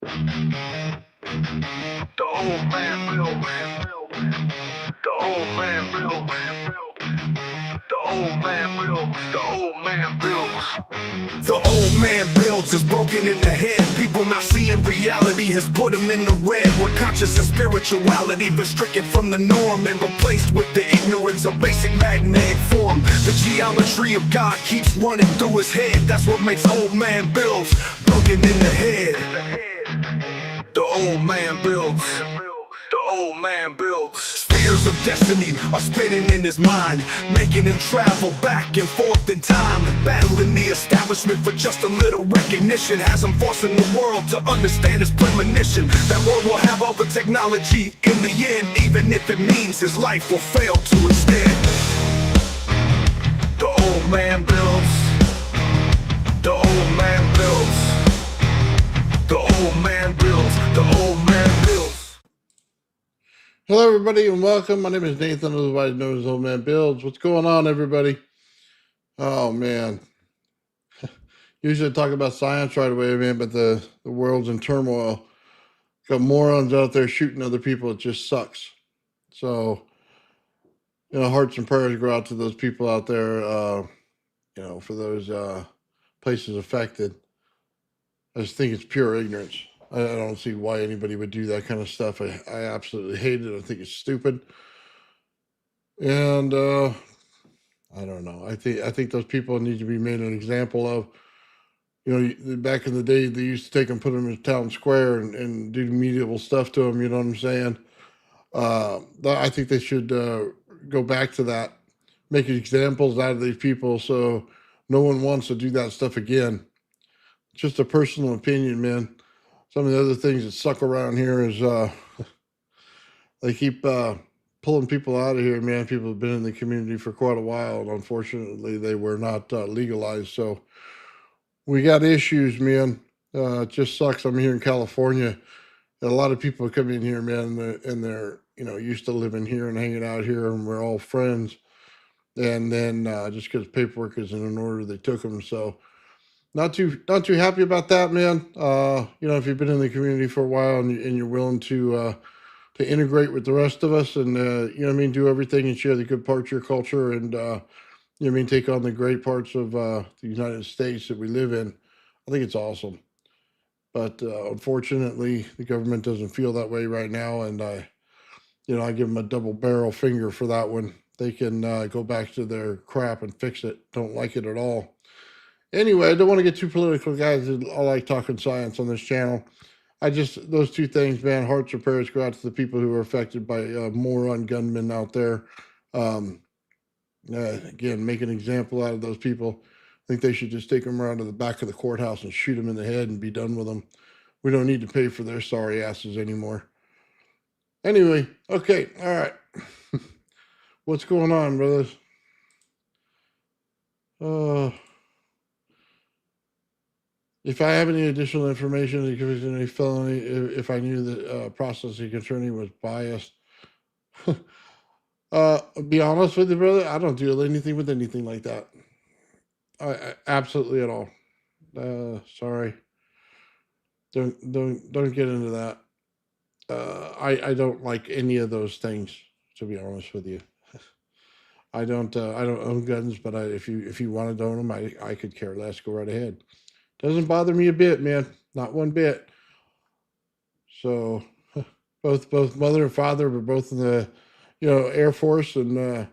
The old man will. The old man will. The old man will. The old man builds. The old man builds is broken in the head. People not seeing reality has put them in the red. Where conscious and spirituality been stricken from the norm and replaced with the ignorance of basic magnetic form. The geometry of God keeps running through his head. That's what makes old man builds broken in the head. The old man builds. The old man builds. Spheres of destiny are spinning in his mind, making him travel back and forth in time, battling the establishment for just a little recognition. Has him forcing the world to understand his premonition. That world will have all the technology in the end, even if it means his life will fail to instead. The old man builds. The old man builds. The old man builds. The old man builds. Hello, everybody, and welcome. My name is Nathan, otherwise known as Old Man Builds. What's going on, everybody? Oh, man. Usually I talk about science right away, man, but the world's in turmoil. Got morons out there shooting other people. It just sucks. So, hearts and prayers go out to those people out there, for those places affected. I just think it's pure ignorance. I don't see why anybody would do that kind of stuff. I absolutely hate it. I think it's stupid. And I don't know. I think those people need to be made an example of. Back in the day, they used to take them, put them in town square, and do medieval stuff to them. You know what I'm saying? I think they should go back to that, make examples out of these people, so no one wants to do that stuff again. Just a personal opinion, man. Some of the other things that suck around here is they keep pulling people out of here, man. People have been in the community for quite a while, and unfortunately, they were not legalized. So we got issues, man. It just sucks. I'm here in California. And a lot of people come in here, man, and they're used to living here and hanging out here, and we're all friends. And then just because paperwork isn't in order, they took them. So not too happy about that, man. If you've been in the community for a while and you're willing to integrate with the rest of us, and do everything and share the good parts of your culture, and take on the great parts of the United States that we live in. I think it's awesome. But unfortunately, the government doesn't feel that way right now, and I give them a double barrel finger for that one. They can go back to their crap and fix it. Don't like it at all. Anyway, I don't want to get too political, guys. I like talking science on this channel. Those two things, man, hearts and prayers go out to the people who are affected by moron gunmen out there. Again, make an example out of those people. I think they should just take them around to the back of the courthouse and shoot them in the head and be done with them. We don't need to pay for their sorry asses anymore. Anyway, okay, all right. What's going on, brothers? If I have any additional information that gives any felony, if I knew the processing attorney was biased, be honest with you, brother, I don't deal anything with anything like that. I absolutely at all. Sorry. Don't get into that. I don't like any of those things, to be honest with you. I don't own guns, but if you want to own them, I could care less. Go right ahead. Doesn't bother me a bit, man. Not one bit. So both mother and father were both in the Air Force, and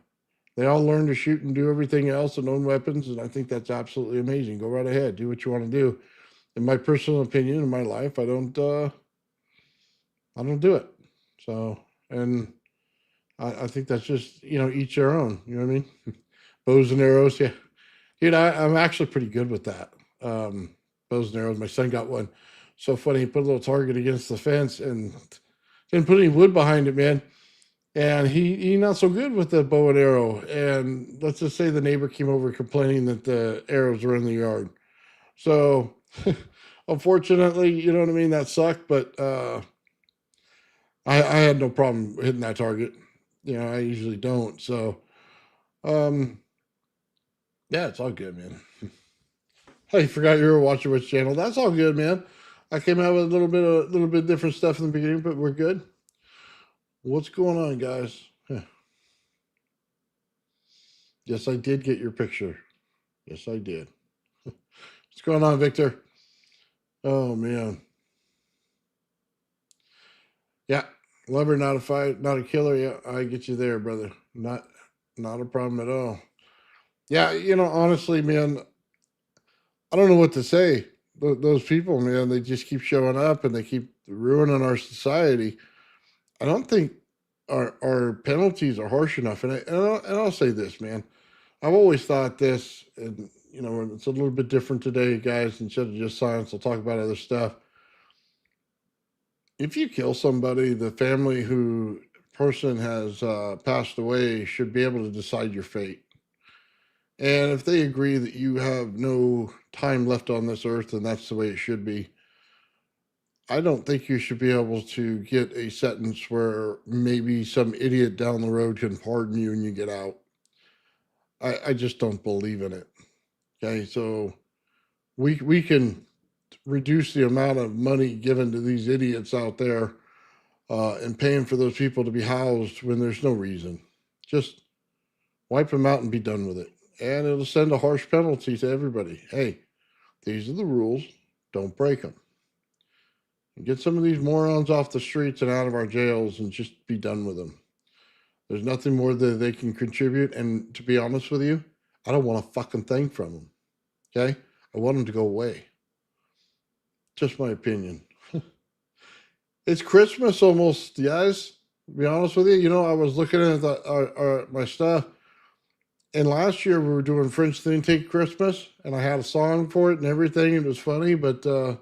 they all learned to shoot and do everything else and own weapons, and I think that's absolutely amazing. Go right ahead, do what you want to do. In my personal opinion, in my life, I don't do it. So, and I think that's just each their own. You know what I mean? Bows and arrows, yeah. I'm actually pretty good with that. Bows and arrows. My son got one. So funny. He put a little target against the fence and didn't put any wood behind it, man. And he not so good with the bow and arrow. And let's just say the neighbor came over complaining that the arrows were in the yard. So unfortunately, you know what I mean? That sucked, but I had no problem hitting that target. I usually don't. So yeah, it's all good, man. I forgot you were watching which channel. That's all good, man. I came out with a little bit different stuff in the beginning, but we're good. What's going on, guys? Huh. Yes, I did get your picture. Yes, I did. What's going on, Victor? Oh man. Yeah. Lover, not a fight, not a killer. Yeah, I get you there, brother. Not a problem at all. Yeah, honestly, man, I don't know what to say. Those people, man, they just keep showing up and they keep ruining our society. I don't think our penalties are harsh enough. And I'll say this, man. I've always thought this, and it's a little bit different today, guys. Instead of just science, I'll talk about other stuff. If you kill somebody, the family who person has passed away should be able to decide your fate. And if they agree that you have no time left on this earth and that's the way it should be, I don't think you should be able to get a sentence where maybe some idiot down the road can pardon you and you get out. I just don't believe in it. Okay, so we can reduce the amount of money given to these idiots out there and paying for those people to be housed when there's no reason. Just wipe them out and be done with it. And it'll send a harsh penalty to everybody. Hey, these are the rules. Don't break them. And get some of these morons off the streets and out of our jails and just be done with them. There's nothing more that they can contribute. And to be honest with you, I don't want a fucking thing from them. Okay? I want them to go away. Just my opinion. It's Christmas almost, guys. To be honest with you, I was looking at my stuff. And last year we were doing French Thing Take Christmas, and I had a song for it and everything. It was funny, but we're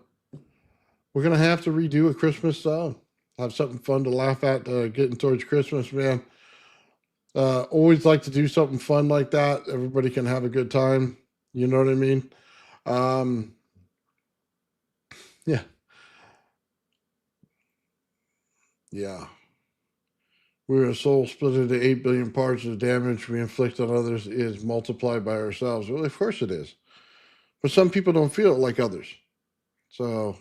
gonna have to redo a Christmas song. Have something fun to laugh at getting towards Christmas, man. Always like to do something fun like that. Everybody can have a good time. You know what I mean? Yeah, yeah. We're a soul split into 8 billion parts. The damage we inflict on others is multiplied by ourselves. Well, of course it is. But some people don't feel it like others. So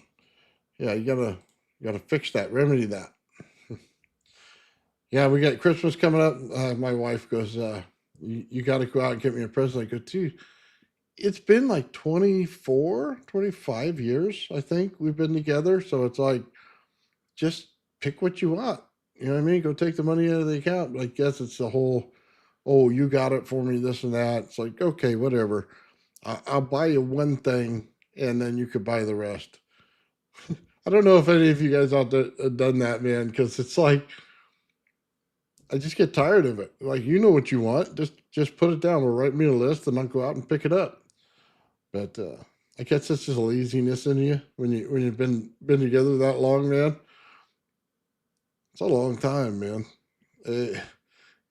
yeah, you gotta fix that, remedy that. Yeah, we got Christmas coming up. My wife goes, you got to go out and get me a present. I go, dude, it's been like 24, 25 years, I think we've been together. So it's like, just pick what you want. You know what I mean? Go take the money out of the account. But I guess it's the whole, oh, you got it for me, this and that. It's like, okay, whatever. I'll buy you one thing and then you could buy the rest. I don't know if any of you guys out there have done that, man, because it's like, I just get tired of it. Like, you know what you want. Just put it down or write me a list and I'll go out and pick it up. But I guess that's just laziness in you when you've been together that long, man. It's a long time, man. Uh,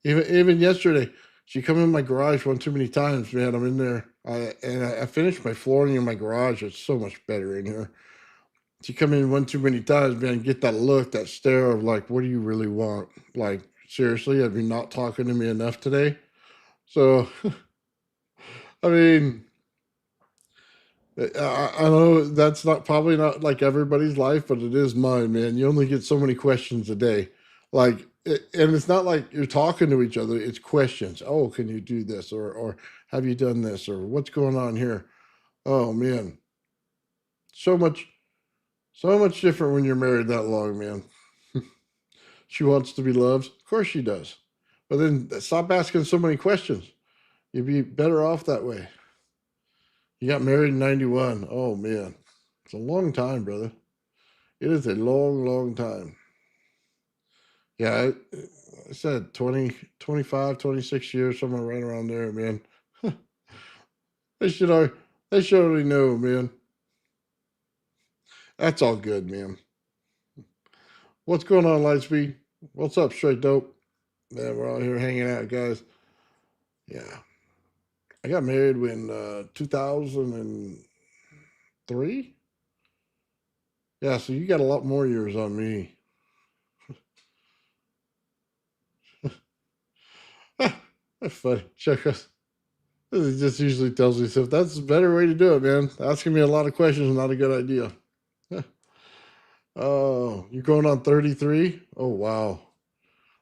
even yesterday, she come in my garage one too many times, man. I'm in there. I finished my flooring in my garage. It's so much better in here. She come in one too many times, man. Get that look, that stare of like, what do you really want? Like, seriously, have you not talking to me enough today? So, I mean, I know that's not probably not like everybody's life, but it is mine, man. You only get so many questions a day. Like, and it's not like you're talking to each other, it's questions. Oh, can you do this? Or have you done this? Or what's going on here? Oh, man. So much, so much different when you're married that long, man. She wants to be loved. Of course she does. But then stop asking so many questions. You'd be better off that way. You got married in 91. Oh, man. It's a long time, brother. It is a long, long time. Yeah, I said 20, 25, 26 years, somewhere right around there, man. They should already, they should already know, man. That's all good, man. What's going on, Lightspeed? What's up, Straight Dope? Man, we're all here hanging out, guys. Yeah. I got married when 2003. Yeah, so you got a lot more years on me. That's funny. Check us. It just usually tells me stuff. That's a better way to do it, man. Asking me a lot of questions is not a good idea. Oh, you're going on 33? Oh, wow.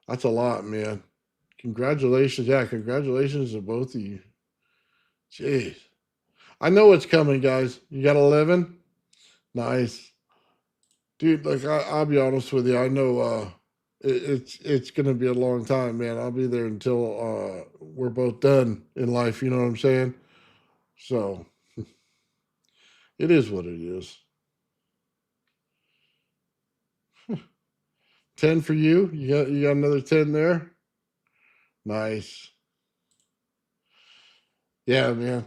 That's a lot, man. Congratulations. Yeah, congratulations to both of you. Jeez. I know it's coming, guys. You got 11? Nice. Dude, like, I'll be honest with you. I know it's going to be a long time, man. I'll be there until we're both done in life. You know what I'm saying? So it is what it is. 10 for you. You got another 10 there? Nice. Yeah, man.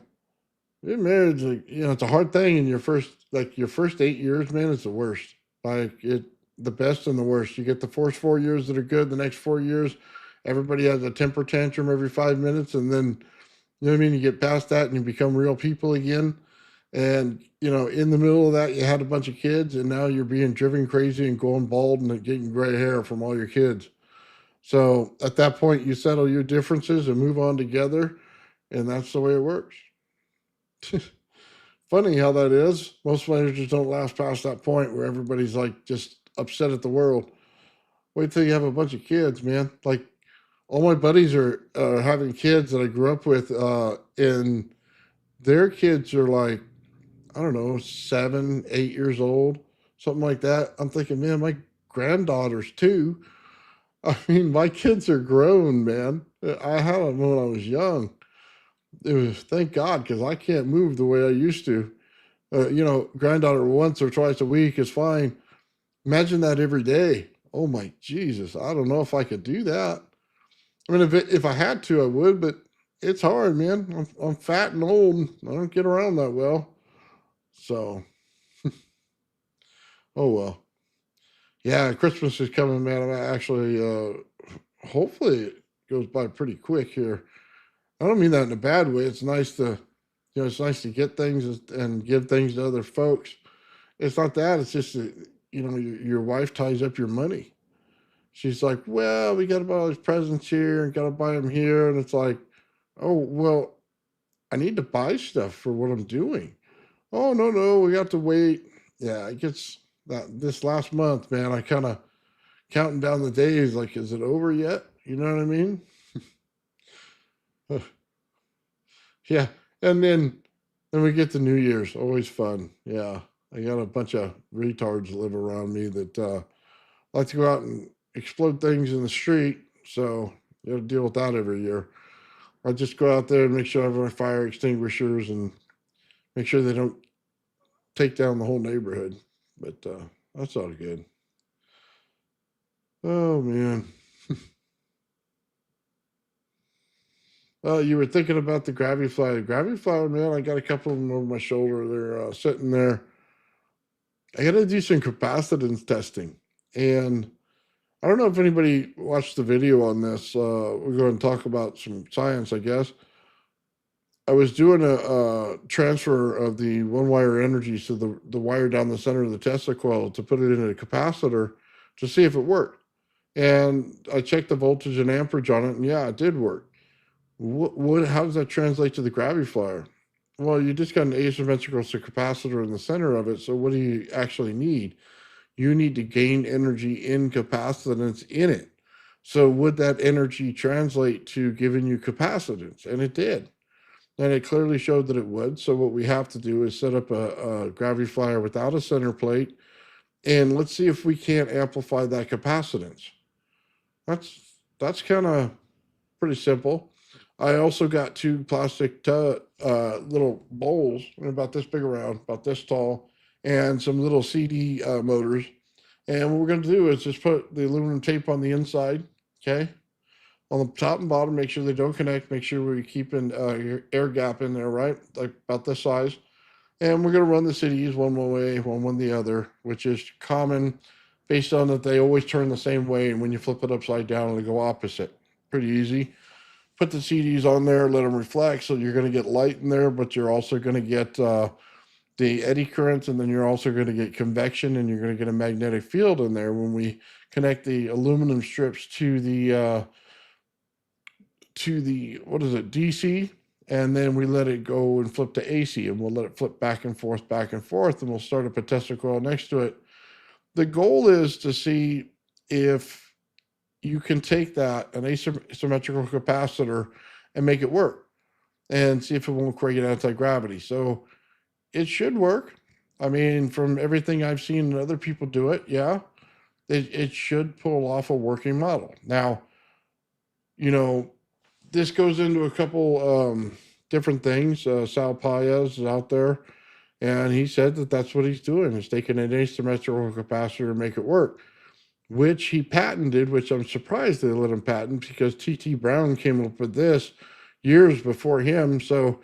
Your marriage, like, it's a hard thing in your first 8 years, man. It's the worst. Like the best and the worst. You get the first 4 years that are good. The next 4 years, everybody has a temper tantrum every 5 minutes, and then you know what I mean. You get past that, and you become real people again. And in the middle of that, you had a bunch of kids, and now you're being driven crazy and going bald and getting gray hair from all your kids. So at that point, you settle your differences and move on together, and that's the way it works. Funny how that is. Most managers don't last past that point where everybody's like just upset at the world. Wait till you have a bunch of kids, man. Like all my buddies are having kids that I grew up with, and their kids are like, I don't know, 7, 8 years old, something like that. I'm thinking, man, my granddaughters too. I mean, my kids are grown, man. I had them when I was young. It was thank God because I can't move the way I used to. Granddaughter once or twice a week is fine. Imagine that every day. Oh my Jesus! I don't know if I could do that. I mean, if I had to, I would, but it's hard, man. I'm fat and old. I don't get around that well. So, oh well. Yeah, Christmas is coming, man. I'm actually, hopefully, it goes by pretty quick here. I don't mean that in a bad way. It's nice to get things and give things to other folks. It's not that. It's just that, your wife ties up your money. She's like, well, we got to buy all these presents here and got to buy them here. And it's like, oh, well, I need to buy stuff for what I'm doing. Oh, no, no, we got to wait. Yeah, it gets that this last month, man, I kind of counting down the days like, is it over yet? You know what I mean? Yeah. And then we get to New Year's. Always fun. Yeah. I got a bunch of retards that live around me that like to go out and explode things in the street. So you have to deal with that every year. I just go out there and make sure I have my fire extinguishers and make sure they don't take down the whole neighborhood. But that's all good. Oh man. You were thinking about the gravity fly. The gravity fly, man, I got a couple of them over my shoulder. They're sitting there. I got to do some capacitance testing. And I don't know if anybody watched the video on this. We're going to talk about some science, I guess. I was doing a transfer of the one wire energy, so the wire down the center of the Tesla coil to put it in a capacitor to see if it worked. And I checked the voltage and amperage on it, and yeah, it did work. How does that translate to the gravity flyer? Well, you just got an asymmetrical capacitor in the center of it. So what do you actually need? You need to gain energy in capacitance in it. So would that energy translate to giving you capacitance? And it did. And it clearly showed that it would. So what we have to do is set up a gravity flyer without a center plate, and let's see if we can't amplify that capacitance. That's kind of pretty simple. I also got two plastic little bowls, about this big around, about this tall, and some little CD motors. And what we're going to do is just put the aluminum tape on the inside, okay? On the top and bottom, make sure they don't connect. Make sure we're keeping your air gap in there, right? Like about this size. And we're going to run the CDs one way, one the other, which is common based on that they always turn the same way. And when you flip it upside down, it'll go opposite. Pretty easy. Put the CDs on there, let them reflect. So you're going to get light in there, but you're also going to get the eddy currents, and then you're also going to get convection, and you're going to get a magnetic field in there when we connect the aluminum strips to the what is it, DC, and then we let it go and flip to AC, and we'll let it flip back and forth, and we'll start up a tester coil next to it. The goal is to see if you can take that, an asymmetrical capacitor, and make it work and see if it won't create anti-gravity. So it should work. I mean, from everything I've seen other people do it, yeah, it should pull off a working model. Now, you know, this goes into a couple different things. Sal Paez is out there, and he said that that's what he's doing, is taking an asymmetrical capacitor to make it work, which he patented, which I'm surprised they let him patent, because T.T. Brown came up with this years before him. So,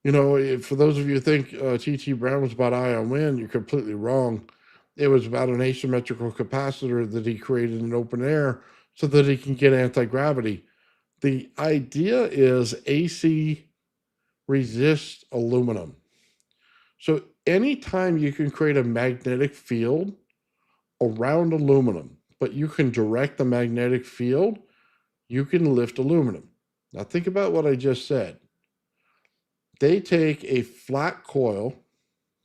you know, for those of you who think T.T. Brown was about ion wind, you're completely wrong. It was about an asymmetrical capacitor that he created in open air so that he can get anti-gravity. The idea is AC resists aluminum. So anytime you can create a magnetic field around aluminum, but you can direct the magnetic field, you can lift aluminum. Now think about what I just said. They take a flat coil,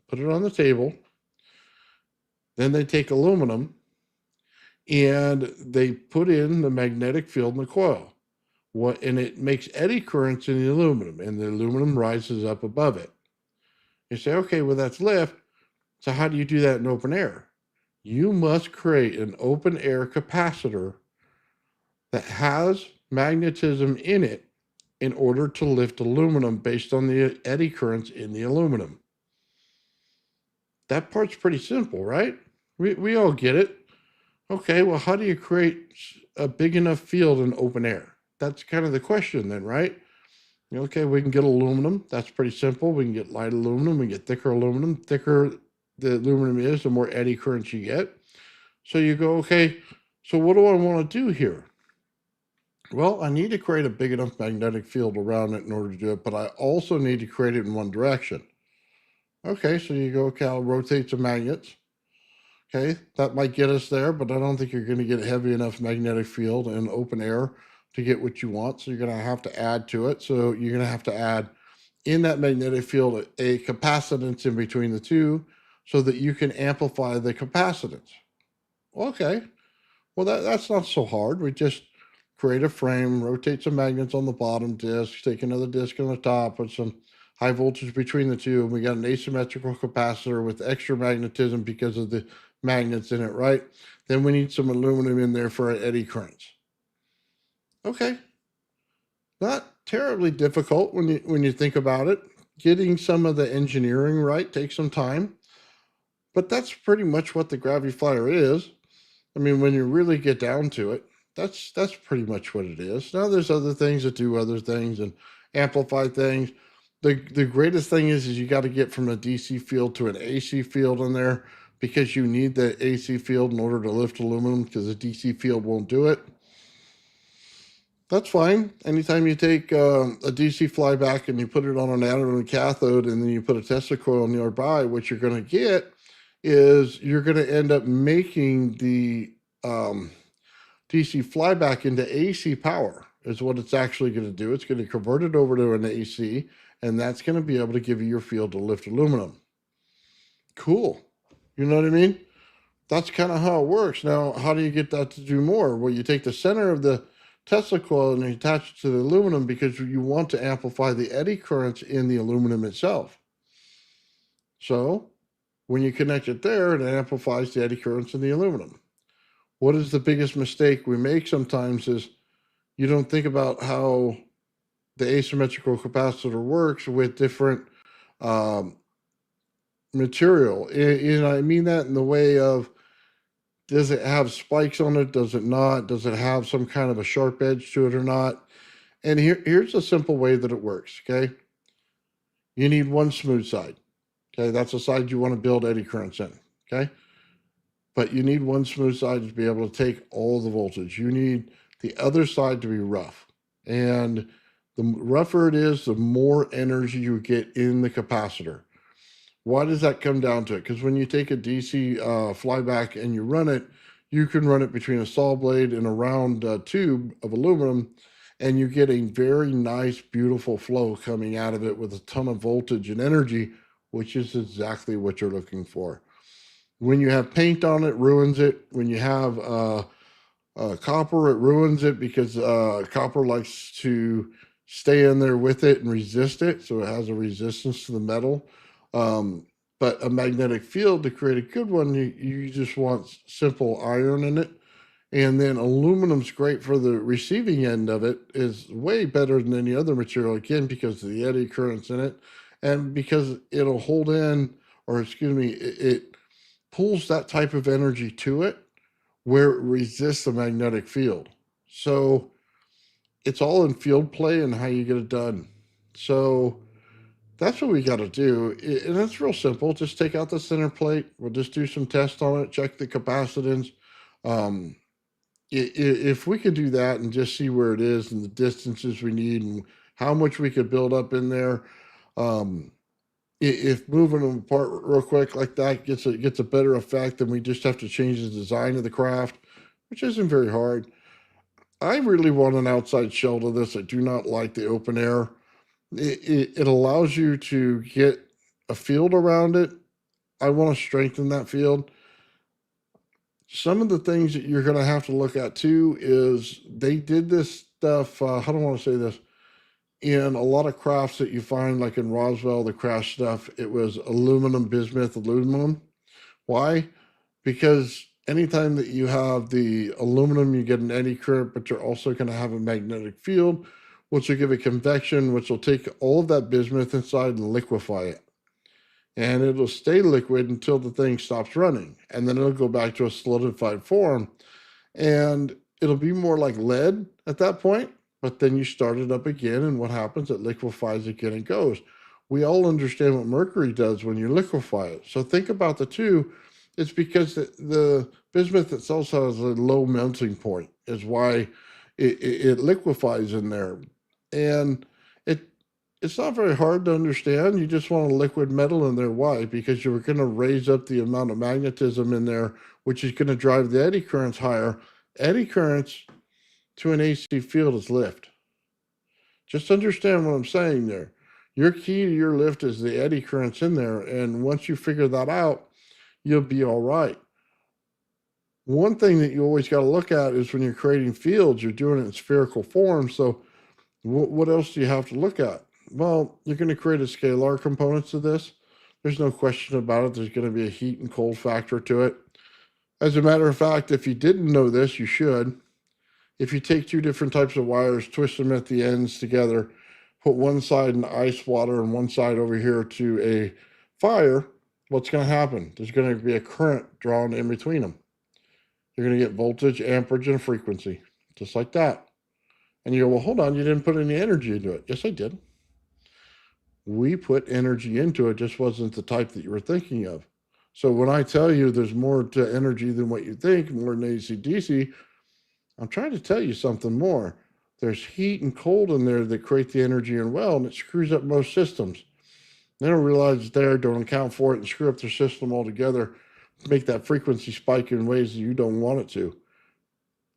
put it on the table, then they take aluminum and they put in the magnetic field in the coil. And it makes eddy currents in the aluminum, and the aluminum rises up above it. You say, okay, well, that's lift. So how do you do that in open air? You must create an open air capacitor that has magnetism in it in order to lift aluminum based on the eddy currents in the aluminum. That part's pretty simple, right? We all get it. Okay, well, how do you create a big enough field in open air? That's kind of the question then, right? Okay, we can get aluminum. That's pretty simple. We can get light aluminum. We can get thicker aluminum. Thicker the aluminum is, the more eddy currents you get. So you go, okay, so what do I want to do here? Well, I need to create a big enough magnetic field around it in order to do it, but I also need to create it in one direction. Okay, so you go, okay, I'll rotate some magnets. Okay, that might get us there, but I don't think you're going to get a heavy enough magnetic field in open air to get what you want. So you're going to have to add to it. So you're going to have to add in that magnetic field a capacitance in between the two so that you can amplify the capacitance. Okay, well, that's not so hard. We just create a frame, rotate some magnets on the bottom disc, take another disc on the top, put some high voltage between the two, and we got an asymmetrical capacitor with extra magnetism because of the magnets in it, right? Then we need some aluminum in there for our eddy currents. Okay, not terribly difficult when you think about it. Getting some of the engineering right takes some time, but that's pretty much what the Gravity Flyer is. I mean, when you really get down to it, that's pretty much what it is. Now there's other things that do other things and amplify things. The greatest thing is you got to get from a DC field to an AC field in there, because you need the AC field in order to lift aluminum, because the DC field won't do it. That's fine. Anytime you take a DC flyback and you put it on an anode and cathode, and then you put a Tesla coil nearby, what you're going to get is you're going to end up making the DC flyback into AC power, is what it's actually going to do. It's going to convert it over to an AC, and that's going to be able to give you your field to lift aluminum. Cool. You know what I mean? That's kind of how it works. Now, how do you get that to do more? Well, you take the center of the Tesla coil and you attach it to the aluminum, because you want to amplify the eddy currents in the aluminum itself. So when you connect it there, it amplifies the eddy currents in the aluminum. What is the biggest mistake we make sometimes is you don't think about how the asymmetrical capacitor works with different material. And I mean that in the way of, does it have spikes on it? Does it not? Does it have some kind of a sharp edge to it or not? And here's a simple way that it works, okay? You need one smooth side, okay? That's the side you want to build eddy currents in, okay? But you need one smooth side to be able to take all the voltage. You need the other side to be rough. And the rougher it is, the more energy you get in the capacitor. Why does that come down to it? Because when you take a DC flyback and you run it, you can run it between a saw blade and a round tube of aluminum, and you get a very nice, beautiful flow coming out of it with a ton of voltage and energy, which is exactly what you're looking for. When you have paint on it, ruins it. When you have copper, it ruins it because copper likes to stay in there with it and resist it, so it has a resistance to the metal. Um, but a magnetic field, to create a good one, you just want simple iron in it. And then aluminum's great for the receiving end of it, is way better than any other material, again, because of the eddy currents in it and because it'll hold in, or excuse me, it pulls that type of energy to it where it resists the magnetic field. So it's all in field play and how you get it done. So that's what we got to do. And it's real simple. Just take out the center plate. We'll just do some tests on it, check the capacitance. Um, if we could do that and just see where it is and the distances we need and how much we could build up in there, um, if moving them apart real quick like that gets a better effect, then we just have to change the design of the craft, which isn't very hard. I really want an outside shell to this. I do not like the open air. It allows you to get a field around it. I want to strengthen that field. Some of the things that you're going to have to look at too is they did this stuff. How do I want to say this? In a lot of crafts that you find, like in Roswell, the craft stuff, it was aluminum, bismuth, aluminum. Why? Because anytime that you have the aluminum, you get an eddy current, but you're also going to have a magnetic field, which will give it convection, which will take all of that bismuth inside and liquefy it. And it'll stay liquid until the thing stops running. And then it'll go back to a solidified form. And it'll be more like lead at that point. But then you start it up again, and what happens? It liquefies again and goes. We all understand what mercury does when you liquefy it. So think about the two. It's because the bismuth itself has a low melting point, is why it liquefies in there. And it's not very hard to understand. You just want a liquid metal in there. Why? Because you're going to raise up the amount of magnetism in there, which is going to drive the eddy currents higher. Eddy currents to an AC field is lift. Just understand what I'm saying there. Your key to your lift is the eddy currents in there. And once you figure that out, you'll be all right. One thing that you always got to look at is when you're creating fields, you're doing it in spherical form. So what else do you have to look at? Well, you're going to create a scalar component to this. There's no question about it. There's going to be a heat and cold factor to it. As a matter of fact, if you didn't know this, you should. If you take two different types of wires, twist them at the ends together, put one side in ice water and one side over here to a fire, what's going to happen? There's going to be a current drawn in between them. You're going to get voltage, amperage, and frequency, just like that. And you go, well, hold on, you didn't put any energy into it. Yes, I did. We put energy into it, just wasn't the type that you were thinking of. So when I tell you there's more to energy than what you think, more than AC/DC, I'm trying to tell you something more. There's heat and cold in there that create the energy and well, and it screws up most systems. They don't realize it's there, don't account for it, and screw up their system altogether, make that frequency spike in ways that you don't want it to.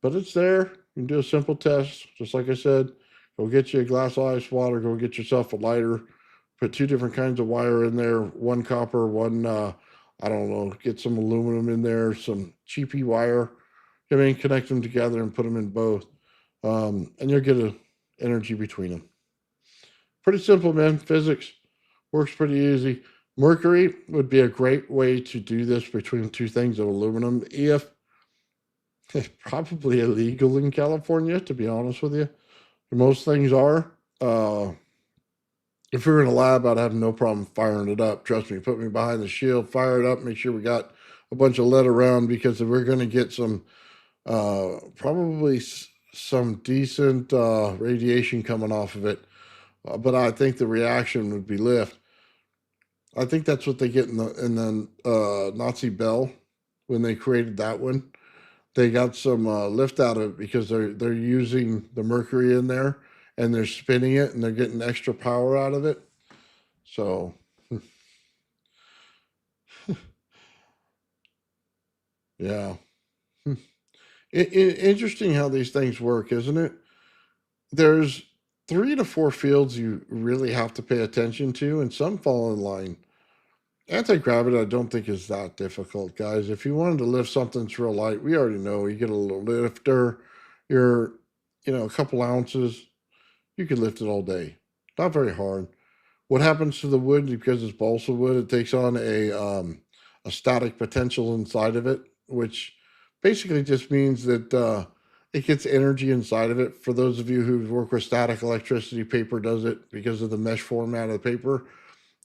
But it's there. You can do a simple test, just like I said. Go get you a glass of ice water, go get yourself a lighter, put two different kinds of wire in there, one copper, one, I don't know, get some aluminum in there, some cheapy wire. I mean, connect them together and put them in both. And you'll get a energy between them. Pretty simple, man. Physics works pretty easy. Mercury would be a great way to do this between two things of aluminum. If it's probably illegal in California, to be honest with you. Most things are. If we were in a lab, I'd have no problem firing it up. Trust me, put me behind the shield, fire it up, make sure we got a bunch of lead around, because if we're going to get some, probably some decent radiation coming off of it. But I think the reaction would be lift. I think that's what they get in the Nazi Bell when they created that one. They got some lift out of it because they're using the mercury in there and they're spinning it and they're getting extra power out of it. So yeah. Interesting how these things work, isn't it? There's 3 to 4 fields you really have to pay attention to, and some fall in line. Anti-gravity, I don't think is that difficult, guys. If you wanted to lift something that's real light, we already know you get a little lifter, you're, a couple ounces, you can lift it all day. Not very hard. What happens to the wood because it's balsa wood? It takes on a static potential inside of it, which basically just means that it gets energy inside of it. For those of you who work with static electricity, paper does it because of the mesh format of the paper.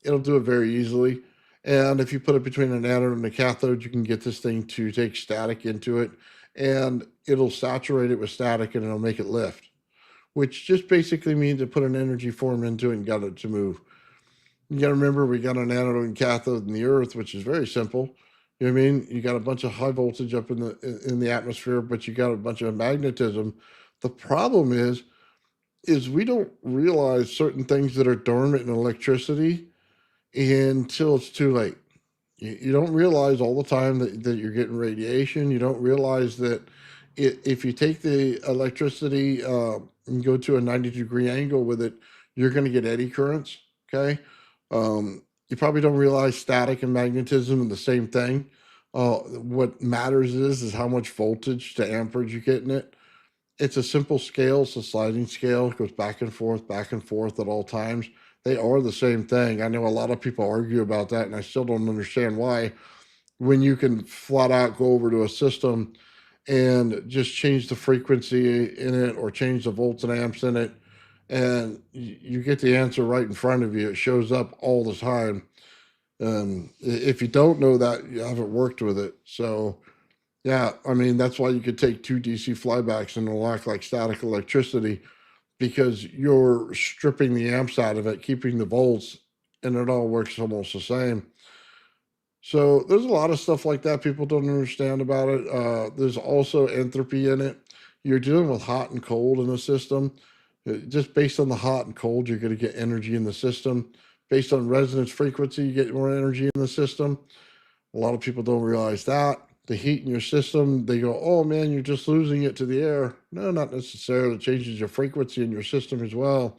It'll do it very easily. And if you put it between an anode and a cathode, you can get this thing to take static into it, and it'll saturate it with static and it'll make it lift, which just basically means to put an energy form into it and got it to move. You got to remember we got an anode and cathode in the earth, which is very simple. You know what I mean? You got a bunch of high voltage up in the atmosphere, but you got a bunch of magnetism. The problem is we don't realize certain things that are dormant in electricity until it's too late. You don't realize all the time that you're getting radiation. You don't realize that if you take the electricity and go to a 90-degree angle with it, you're going to get eddy currents. Okay. You probably don't realize static and magnetism are the same thing. What matters is how much voltage to amperage you get in it. It's a simple scale. It's a sliding scale. It goes back and forth at all times. They are the same thing. I know a lot of people argue about that, and I still don't understand why. When you can flat out go over to a system and just change the frequency in it or change the volts and amps in it, and you get the answer right in front of you. It shows up all the time. If you don't know that, you haven't worked with it. So, yeah, I mean, that's why you could take two DC flybacks and it'll act like static electricity because you're stripping the amps out of it, keeping the volts, and it all works almost the same. So there's a lot of stuff like that people don't understand about it. There's also entropy in it. You're dealing with hot and cold in the system. Just based on the hot and cold, you're going to get energy in the system. Based on resonance frequency, you get more energy in the system. A lot of people don't realize that. The heat in your system, they go, oh man, you're just losing it to the air. No, not necessarily. It changes your frequency in your system as well.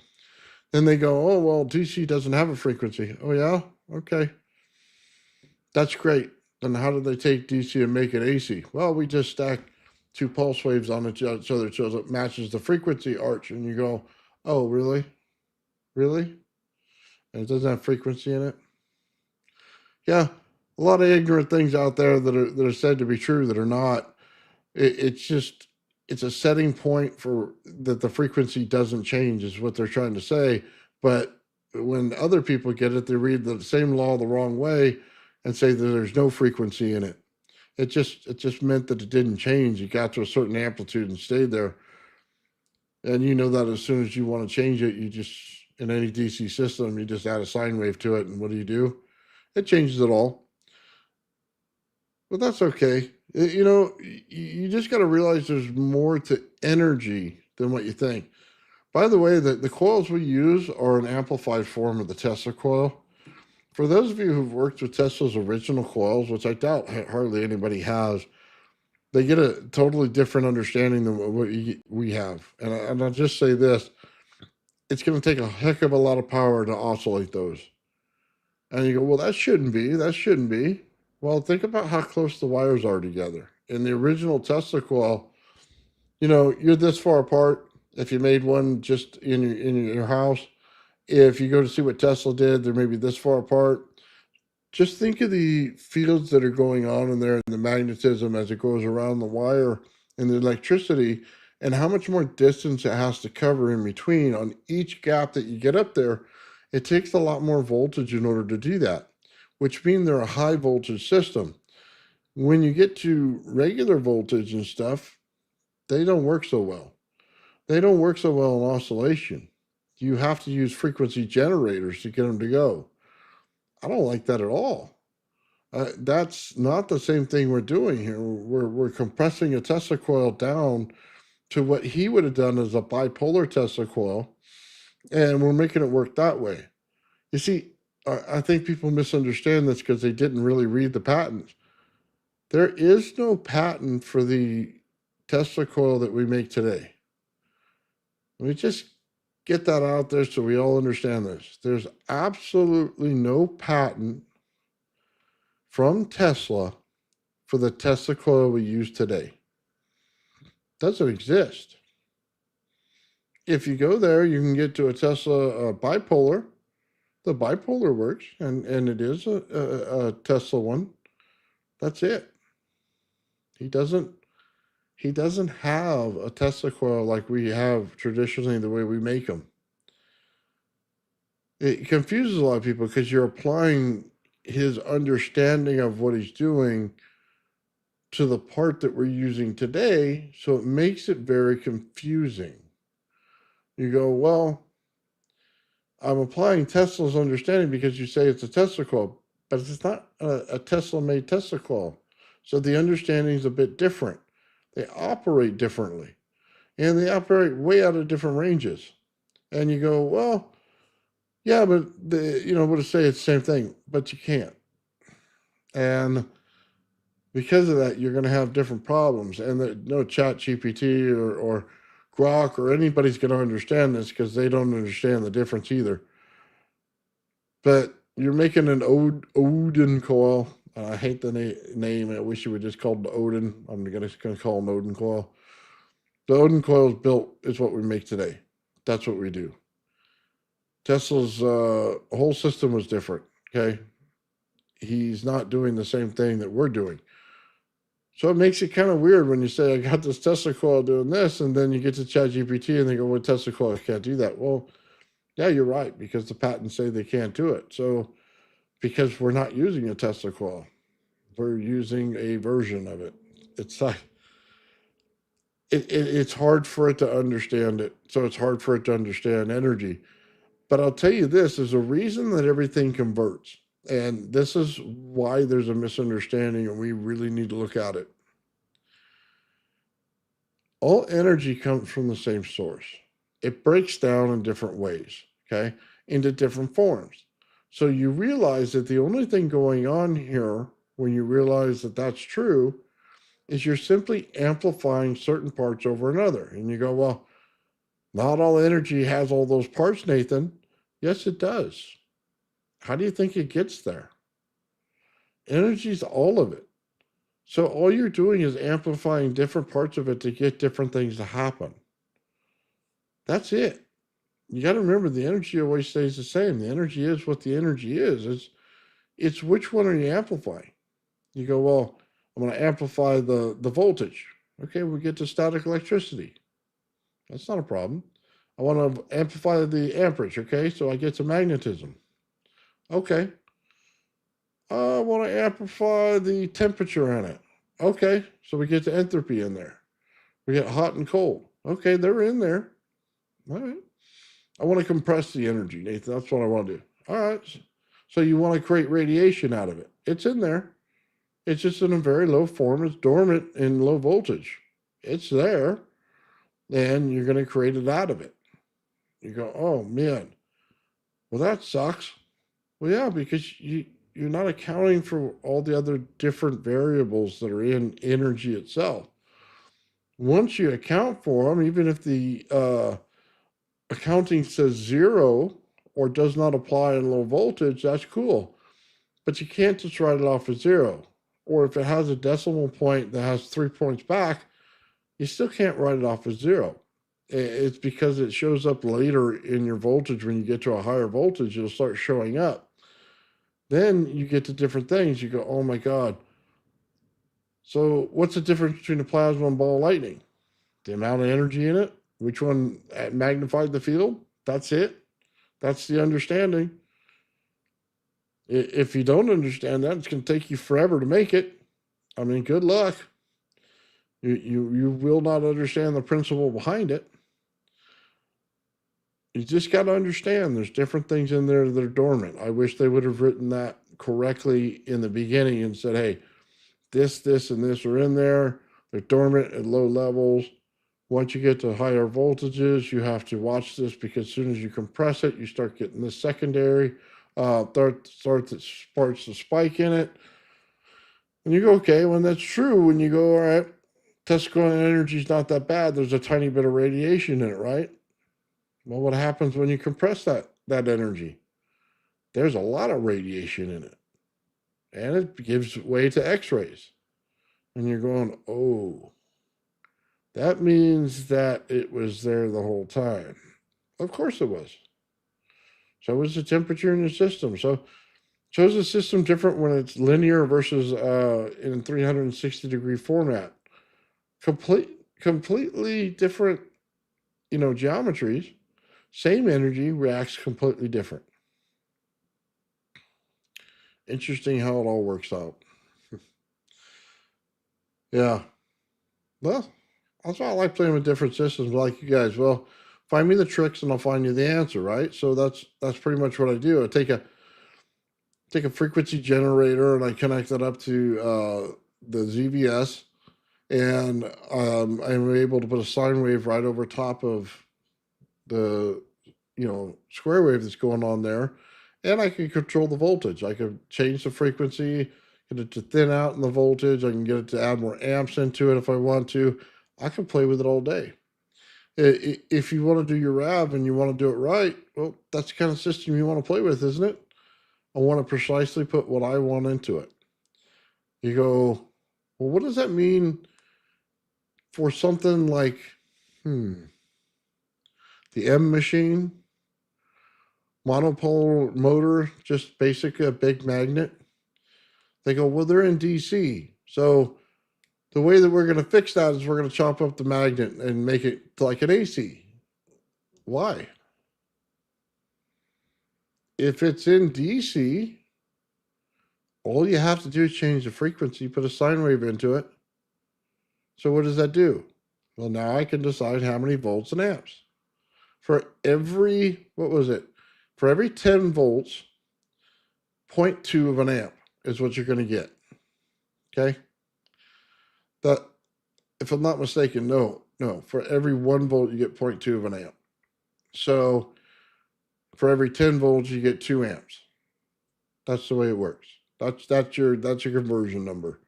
Then they go, oh, well, DC doesn't have a frequency. Oh, yeah? Okay. That's great. Then how did they take DC and make it AC? Well, we just stack two pulse waves on each other so it matches the frequency arch. And you go, oh, really? Really? And it doesn't have frequency in it? Yeah, a lot of ignorant things out there that are said to be true that are not. It's just it's a setting point for that the frequency doesn't change is what they're trying to say. But when other people get it, they read the same law the wrong way and say that there's no frequency in it. It just meant that it didn't change. It got to a certain amplitude and stayed there. And you know that as soon as you want to change it, you just in any DC system, you just add a sine wave to it, and what do? It changes it all. But that's okay. You just got to realize there's more to energy than what you think. By the way, the coils we use are an amplified form of the Tesla coil. For those of you who've worked with Tesla's original coils, which I doubt hardly anybody has, they get a totally different understanding than what we have. And I'll just say this, it's going to take a heck of a lot of power to oscillate those. And you go, well, that shouldn't be. That shouldn't be. Well, think about how close the wires are together. In the original Tesla coil, you're this far apart. If you made one just in your house, if you go to see what Tesla did, they're maybe this far apart. Just think of the fields that are going on in there and the magnetism as it goes around the wire and the electricity and how much more distance it has to cover in between on each gap that you get up there. It takes a lot more voltage in order to do that, which means they're a high voltage system. When you get to regular voltage and stuff, they don't work so well. They don't work so well in oscillation. You have to use frequency generators to get them to go. I don't like that at all. That's not the same thing we're doing here. We're compressing a Tesla coil down to what he would have done as a bipolar Tesla coil, and we're making it work that way. You see, I think people misunderstand this because they didn't really read the patents. There is no patent for the Tesla coil that we make today. Let me just get that out there so we all understand this. There's absolutely no patent from Tesla for the Tesla coil we use today. Doesn't exist. If you go there, you can get to a Tesla bipolar. The bipolar works, and it is a Tesla one. That's it. He doesn't have a Tesla coil like we have traditionally the way we make them. It confuses a lot of people because you're applying his understanding of what he's doing to the part that we're using today, so it makes it very confusing. You go, well, I'm applying Tesla's understanding because you say it's a Tesla coil, but it's not a Tesla-made Tesla coil. So the understanding is a bit different. They operate differently, and they operate way out of different ranges. And you go, well, yeah, but what to say it's the same thing, but you can't. And because of that, you're going to have different problems. And no Chat GPT or Grok or anybody's going to understand this because they don't understand the difference either. But you're making an Odin coil. I hate the name. I wish you would just call it the Odin. I'm going to call him Odin coil. The Odin coil is what we make today. That's what we do. Tesla's whole system was different. Okay. He's not doing the same thing that we're doing. So it makes it kind of weird when you say, I got this Tesla coil doing this, and then you get to ChatGPT and they go, well, Tesla coil can't do that. Well, yeah, you're right, because the patents say they can't do it. So because we're not using a Tesla coil, we're using a version of it. It's like, it's hard for it to understand it. So it's hard for it to understand energy. But I'll tell you this, there's a reason that everything converts. And this is why there's a misunderstanding, and we really need to look at it. All energy comes from the same source. It breaks down in different ways, okay, into different forms. So you realize that the only thing going on here, when you realize that that's true, is you're simply amplifying certain parts over another. And you go, well, not all energy has all those parts, Nathan. Yes, it does. How do you think it gets there? Energy is all of it. So all you're doing is amplifying different parts of it to get different things to happen. That's it. You got to remember the energy always stays the same. The energy is what the energy is. It's which one are you amplifying? You go, well, I'm going to amplify the voltage. Okay, we get to static electricity. That's not a problem. I want to amplify the amperage. Okay, so I get to magnetism. Okay. I want to amplify the temperature in it. Okay, so we get to entropy in there. We get hot and cold. Okay, they're in there. All right. I want to compress the energy, Nathan. That's what I want to do. All right. So you want to create radiation out of it. It's in there. It's just in a very low form. It's dormant in low voltage. It's there. And you're going to create it out of it. You go, oh, man. Well, that sucks. Well, yeah, because you're not accounting for all the other different variables that are in energy itself. Once you account for them, even if the accounting says zero or does not apply in low voltage, that's cool. But you can't just write it off as zero. Or if it has a decimal point that has 3 points back, you still can't write it off as zero. It's because it shows up later in your voltage. When you get to a higher voltage, it'll start showing up. Then you get to different things. You go, oh my God. So what's the difference between a plasma and ball of lightning? The amount of energy in it. Which one magnified the field? That's it. That's the understanding. If you don't understand that, it's going to take you forever to make it. I mean, good luck. You will not understand the principle behind it. You just got to understand there's different things in there that are dormant. I wish they would have written that correctly in the beginning and said, hey, this, and this are in there. They're dormant at low levels. Once you get to higher voltages, you have to watch this because as soon as you compress it, you start getting the secondary starts to spike in it. And you go, okay, when that's true, when you go, all right, Tesla energy is not that bad. There's a tiny bit of radiation in it, right? Well, what happens when you compress that energy? There's a lot of radiation in it. and it gives way to X-rays. And you're going, oh, that means that it was there the whole time. Of course it was. So was the temperature in the system. So is the system different when it's linear versus in 360-degree format? Completely different, geometries. Same energy reacts completely different. Interesting how it all works out. Yeah. Well, that's why I like playing with different systems like you guys. Well, find me the tricks and I'll find you the answer, right? So that's pretty much what I do. I take a frequency generator and I connect it up to the ZVS, and I'm able to put a sine wave right over top of the square wave that's going on there, and I can control the voltage. I can change the frequency, get it to thin out in the voltage. I can get it to add more amps into it if I want to. I can play with it all day. If you want to do your RAV and you want to do it right, well, that's the kind of system you want to play with, isn't it? I want to precisely put what I want into it. You go, well, what does that mean for something like the M machine? Monopole motor, just basically a big magnet. They go, well, they're in DC. So the way that we're going to fix that is we're going to chop up the magnet and make it like an AC. Why? If it's in DC, all you have to do is change the frequency, put a sine wave into it. So what does that do? Well, now I can decide how many volts and amps. For every, For every 10 volts, 0.2 of an amp is what you're going to get. Okay? That, if I'm not mistaken, no. For every 1 volt, you get 0.2 of an amp. So for every 10 volts, you get 2 amps. That's the way it works. That's your conversion number.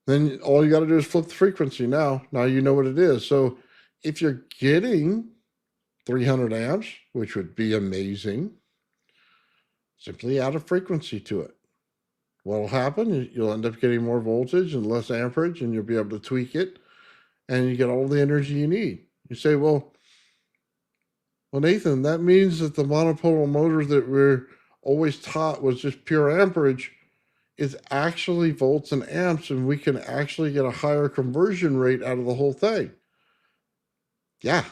Then all you got to do is flip the frequency now. Now you know what it is. So if you're getting 300 amps, which would be amazing, simply add a frequency to it. What will happen? You'll end up getting more voltage and less amperage, and you'll be able to tweak it, and you get all the energy you need. You say, well, Nathan, that means that the monopole motor that we're always taught was just pure amperage is actually volts and amps, and we can actually get a higher conversion rate out of the whole thing. Yeah,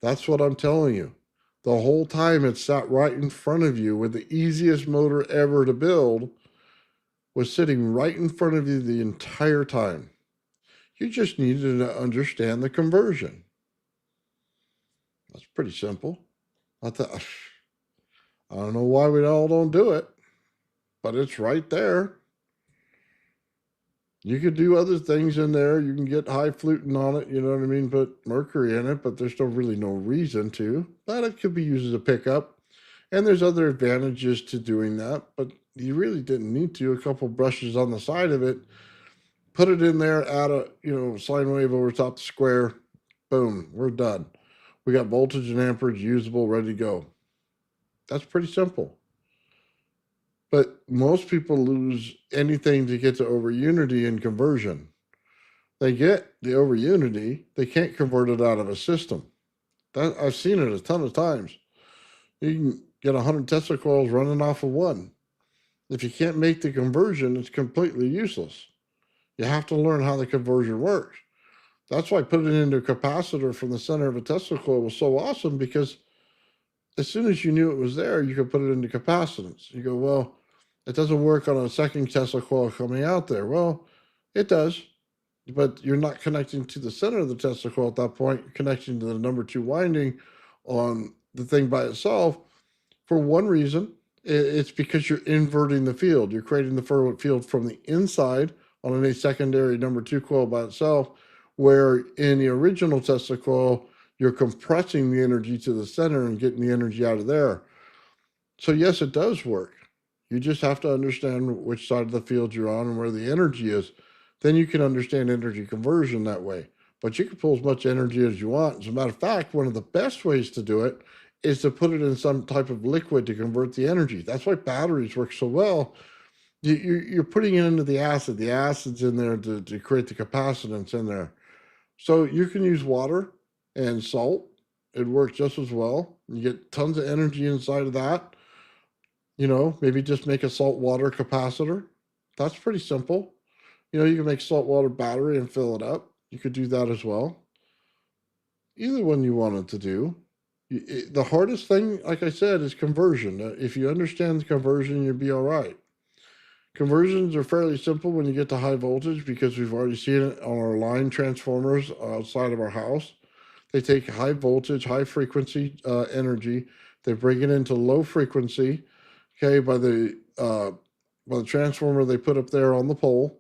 that's what I'm telling you. The whole time it sat right in front of you with the easiest motor ever to build was sitting right in front of you the entire time. You just needed to understand the conversion. That's pretty simple. I don't know why we all don't do it, but it's right there. You could do other things in there. You can get high fluting on it, you know what I mean? Put mercury in it, but there's really no reason to. But it could be used as a pickup. And there's other advantages to doing that, but you really didn't need to. A couple brushes on the side of it, put it in there, add a sine wave over top the square. Boom, we're done. We got voltage and amperage usable, ready to go. That's pretty simple. But most people lose anything to get to over unity in conversion. They get the over unity, they can't convert it out of a system. I've seen it a ton of times. You can get 100 Tesla coils running off of one. If you can't make the conversion, it's completely useless. You have to learn how the conversion works. That's why putting it into a capacitor from the center of a Tesla coil was so awesome, because as soon as you knew it was there, you could put it into capacitance. You go, well, it doesn't work on a second Tesla coil coming out there. Well, it does, but you're not connecting to the center of the Tesla coil at that point. You're connecting to the number 2 winding on the thing by itself. For one reason, it's because you're inverting the field. You're creating the field from the inside on a secondary number 2 coil by itself, where in the original Tesla coil, you're compressing the energy to the center and getting the energy out of there. So yes, it does work. You just have to understand which side of the field you're on and where the energy is. Then you can understand energy conversion that way. But you can pull as much energy as you want. As a matter of fact, one of the best ways to do it is to put it in some type of liquid to convert the energy. That's why batteries work so well, You're putting it into the acid. The acid's in there to create the capacitance in there. So you can use water and salt. It works just as well. You get tons of energy inside of that. Maybe just make a salt water capacitor. That's pretty simple. You can make salt water battery and fill it up. You could do that as well. Either one you wanted to do. The hardest thing, like I said, is conversion. If you understand the conversion, you'll be all right. Conversions are fairly simple when you get to high voltage because we've already seen it on our line transformers outside of our house. They take high voltage, high frequency energy, they bring it into low frequency, okay, by the transformer they put up there on the pole.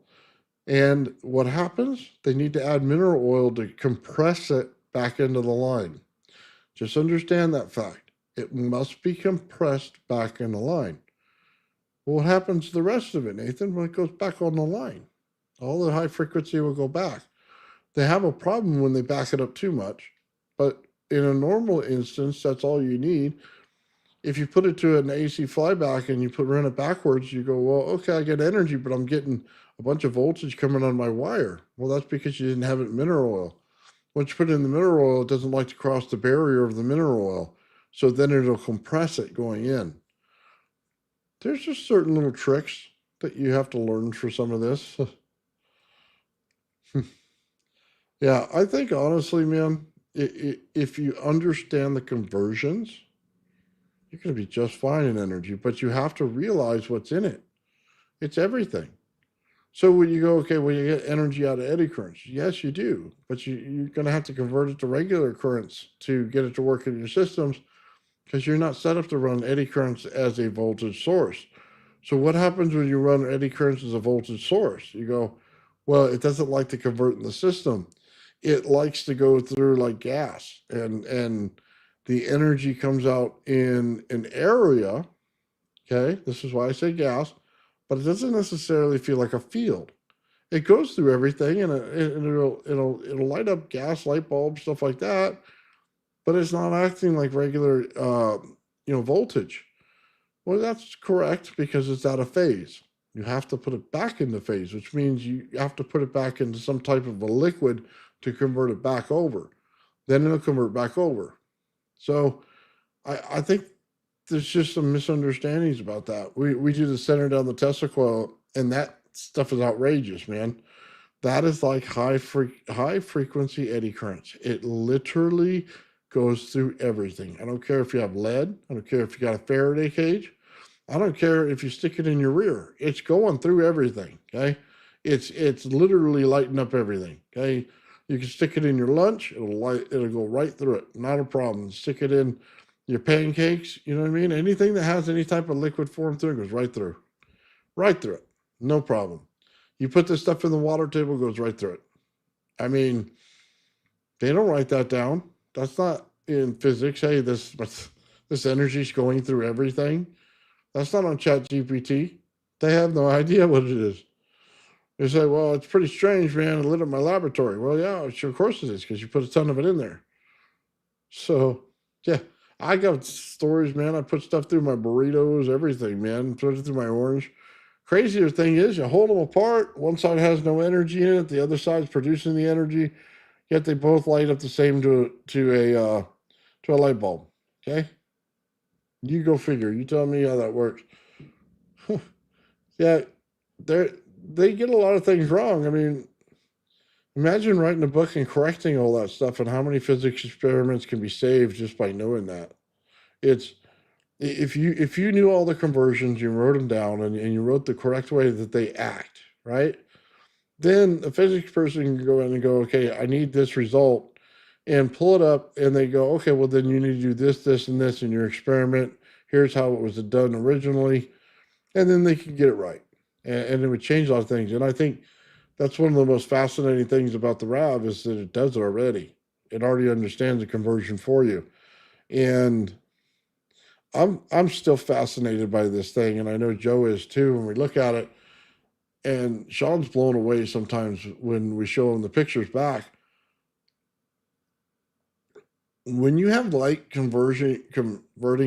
And what happens? They need to add mineral oil to compress it back into the line. Just understand that fact. It must be compressed back in the line. Well, what happens to the rest of it, Nathan? When it goes back on the line, all the high frequency will go back. They have a problem when they back it up too much, but in a normal instance, that's all you need. If you put it to an AC flyback and you run it backwards, you go, well, okay, I get energy, but I'm getting a bunch of voltage coming on my wire. Well, that's because you didn't have it in mineral oil. Once you put it in the mineral oil, it doesn't like to cross the barrier of the mineral oil. So then it'll compress it going in. There's just certain little tricks that you have to learn for some of this. Yeah, I think honestly, man, if you understand the conversions, you're going to be just fine in energy, but you have to realize what's in it. It's everything. So when you go, okay, well, you get energy out of eddy currents. Yes, you do, but you're going to have to convert it to regular currents to get it to work in your systems because you're not set up to run eddy currents as a voltage source. So what happens when you run eddy currents as a voltage source? You go, well, it doesn't like to convert in the system. It likes to go through like gas, and the energy comes out in an area. Okay, this is why I say gas, but it doesn't necessarily feel like a field. It goes through everything, and it'll light up gas, light bulbs, stuff like that. But it's not acting like regular, voltage. Well, that's correct because it's out of phase. You have to put it back into phase, which means you have to put it back into some type of a liquid to convert it back over. Then it'll convert back over. So I think there's just some misunderstandings about that. We do the center down the Tesla coil, and that stuff is outrageous, man. That is like high frequency eddy currents. It literally goes through everything. I don't care if you have lead. I don't care if you got a Faraday cage. I don't care if you stick it in your rear. It's going through everything. Okay. It's literally lighting up everything. Okay. You can stick it in your lunch. It'll go right through it. Not a problem. Stick it in your pancakes. You know what I mean? Anything that has any type of liquid form through it goes right through. Right through it. No problem. You put this stuff in the water table, it goes right through it. I mean, they don't write that down. That's not in physics. Hey, this energy is going through everything. That's not on Chat GPT. They have no idea what it is. They say, well, it's pretty strange, man. It lit up my laboratory. Well, yeah, of course it is, because you put a ton of it in there. So, yeah, I got stories, man. I put stuff through my burritos, everything, man. Put it through my orange. Crazier thing is, you hold them apart. One side has no energy in it. The other side's producing the energy. Yet they both light up the same to a light bulb. Okay, you go figure. You tell me how that works. Yeah, they get a lot of things wrong. I mean, imagine writing a book and correcting all that stuff, and how many physics experiments can be saved just by knowing that. It's if you knew all the conversions, you wrote them down, and you wrote the correct way that they act, right? Then a physics person can go in and go, okay, I need this result, and pull it up, and they go, okay, well, then you need to do this, this, and this in your experiment. Here's how it was done originally. And then they can get it right. And it would change a lot of things. And I think that's one of the most fascinating things about the RAV is that it does it already. It already understands the conversion for you. And I'm still fascinated by this thing, and I know Joe is too. When we look at it, and Sean's blown away sometimes when we show him the pictures back. when you have light converting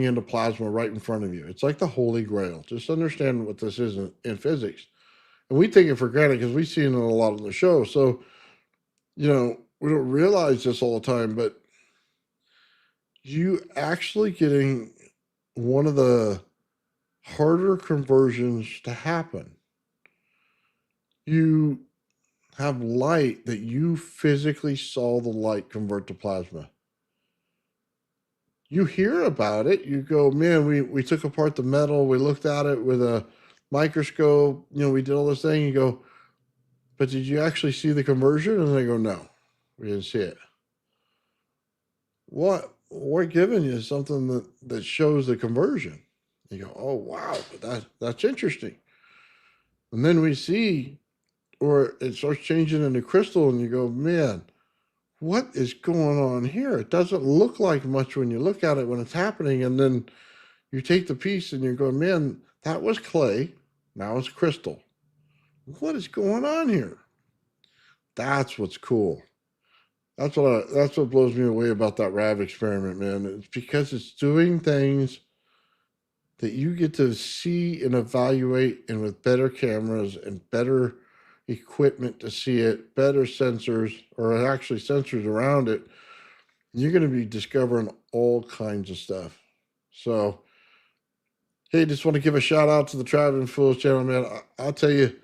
into plasma right in front of you, it's like the holy grail. Just understand what this is in physics. And we take it for granted because we've seen it a lot on the show. So, we don't realize this all the time, but you actually getting one of the harder conversions to happen. You have light that you physically saw the light convert to plasma. You hear about it, you go, man, we took apart the metal, we looked at it with a microscope, we did all this thing. You go, but did you actually see the conversion? And they go, no, we didn't see it. What we're giving you is something that shows the conversion. You go, oh wow, that's interesting. And then we see, or it starts changing into crystal, and you go, man, what is going on here? It doesn't look like much when you look at it when it's happening, and then you take the piece and you're going, man, that was clay, now it's crystal. What is going on here? That's what's cool. That's what blows me away about that RAV experiment, man. It's because it's doing things that you get to see and evaluate, and with better cameras and better equipment to see it, better sensors, or actually sensors around it, you're going to be discovering all kinds of stuff. So, hey, just want to give a shout out to the Traveling Fools channel, man. I'll tell you,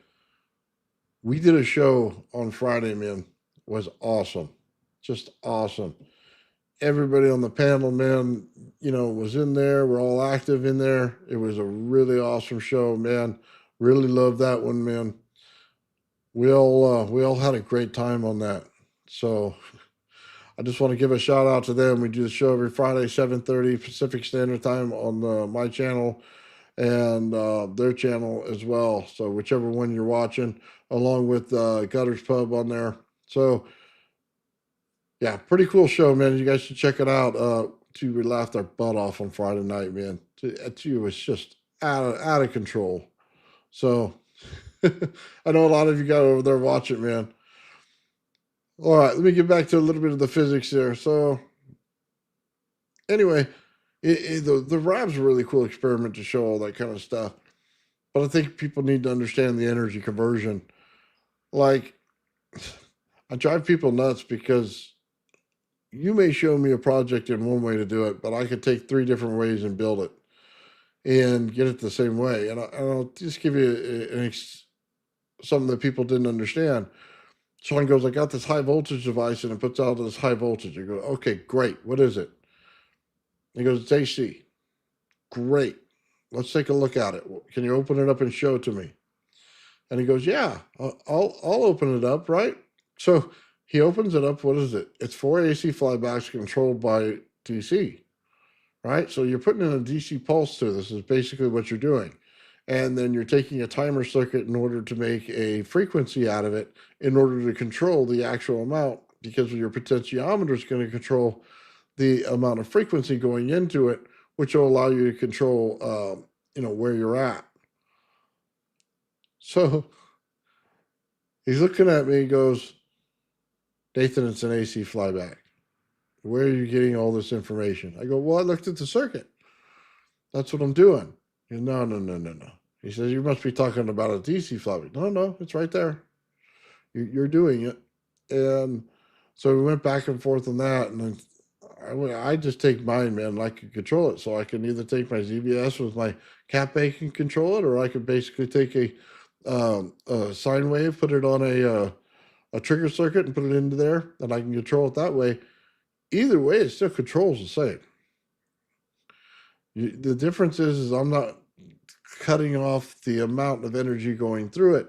we did a show on Friday, man. It was awesome. Just awesome. Everybody on the panel, man, was in there. We're all active in there. It was a really awesome show, man. Really loved that one, man. We all had a great time on that. So I just want to give a shout out to them. We do the show every Friday, 7:30 Pacific Standard Time on my channel and their channel as well. So whichever one you're watching, along with Gutter's Pub on there. So yeah, pretty cool show, man. You guys should check it out. We laughed our butt off on Friday night, man. It was just out of control. So I know a lot of you got over there watch it, man. All right, let me get back to a little bit of the physics there. So anyway, the RAV's a really cool experiment to show all that kind of stuff. But I think people need to understand the energy conversion. Like, I drive people nuts because you may show me a project in one way to do it, but I could take 3 different ways and build it and get it the same way. And I'll just give you something that people didn't understand. Someone goes, I got this high voltage device, and it puts out this high voltage. You go, okay, great. What is it? He goes, it's AC. Great. Let's take a look at it. Can you open it up and show it to me? And he goes, yeah, I'll open it up, right? So he opens it up. What is it? It's 4 AC flybacks controlled by DC, right? So you're putting in a DC pulse to this is basically what you're doing. And then you're taking a timer circuit in order to make a frequency out of it in order to control the actual amount, because your potentiometer is going to control the amount of frequency going into it, which will allow you to control, where you're at. So he's looking at me and goes, Nathan, it's an AC flyback. Where are you getting all this information? I go, well, I looked at the circuit. That's what I'm doing. He goes, no. He says, you must be talking about a DC flyback. No, it's right there. You're doing it. And so we went back and forth on that. And I just take mine, man, and I can control it. So I can either take my ZBS with my cap bank and control it, or I could basically take a sine wave, put it on a trigger circuit and put it into there, and I can control it that way. Either way, it still controls the same. The difference is I'm not cutting off the amount of energy going through it.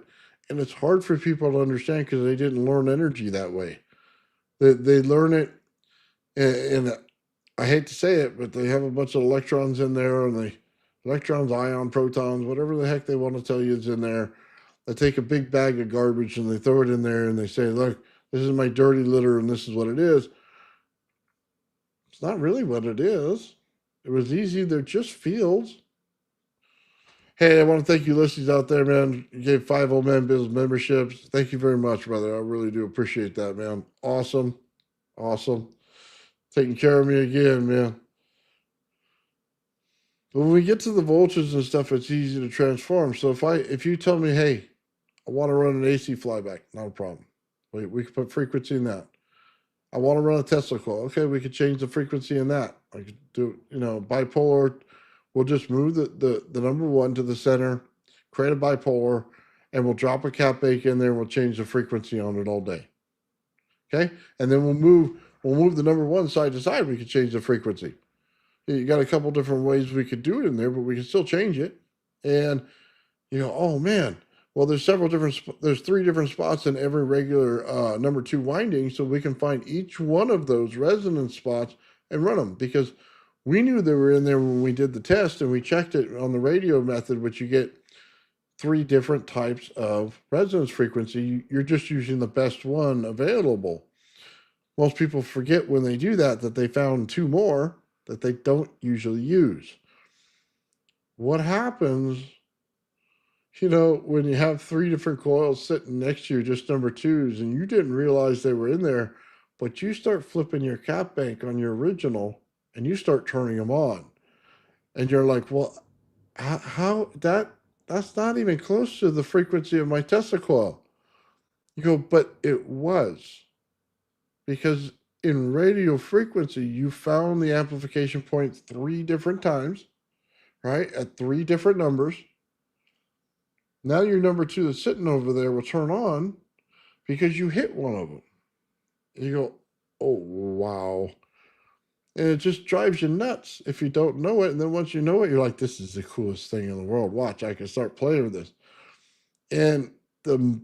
And it's hard for people to understand because they didn't learn energy that way. They learn it, and I hate to say it, but they have a bunch of electrons in there, and the electrons, ion, protons, whatever the heck they want to tell you is in there. They take a big bag of garbage and they throw it in there and they say, look, this is my dirty litter and this is what it is. It's not really what it is. It was easy. They're just fields. Hey, I want to thank you listeners out there, man. You gave 5 Old Man Bills memberships. Thank you very much, brother. I really do appreciate that, man. Awesome. taking care of me again, man. But when we get to the voltages and stuff, it's easy to transform. So if you tell me, hey, I want to run an AC flyback, not a problem. We can put frequency in that. I want to run a Tesla coil. Okay, we could change the frequency in that. I could do, bipolar. We'll just move the number one to the center, create a bipolar, and we'll drop a cap bank in there and we'll change the frequency on it all day. Okay? And then we'll move the number one side to side. We can change the frequency. You got a couple different ways we could do it in there, but we can still change it. And you go, oh man, well, there's three different spots in every regular number two winding, so we can find each one of those resonance spots and run them because we knew they were in there when we did the test and we checked it on the radio method, which you get three different types of resonance frequency. You're just using the best one available. Most people forget when they do that they found two more that they don't usually use. What happens, when you have three different coils sitting next to you, just number twos, and you didn't realize they were in there, but you start flipping your cap bank on your original and you start turning them on. And you're like, well, how that's not even close to the frequency of my Tesla coil. You go, but it was. Because in radio frequency, you found the amplification point three different times, right? At three different numbers. Now your number two that's sitting over there will turn on because you hit one of them. And you go, oh, wow. And it just drives you nuts if you don't know it. And then once you know it, you're like, this is the coolest thing in the world. Watch, I can start playing with this. And the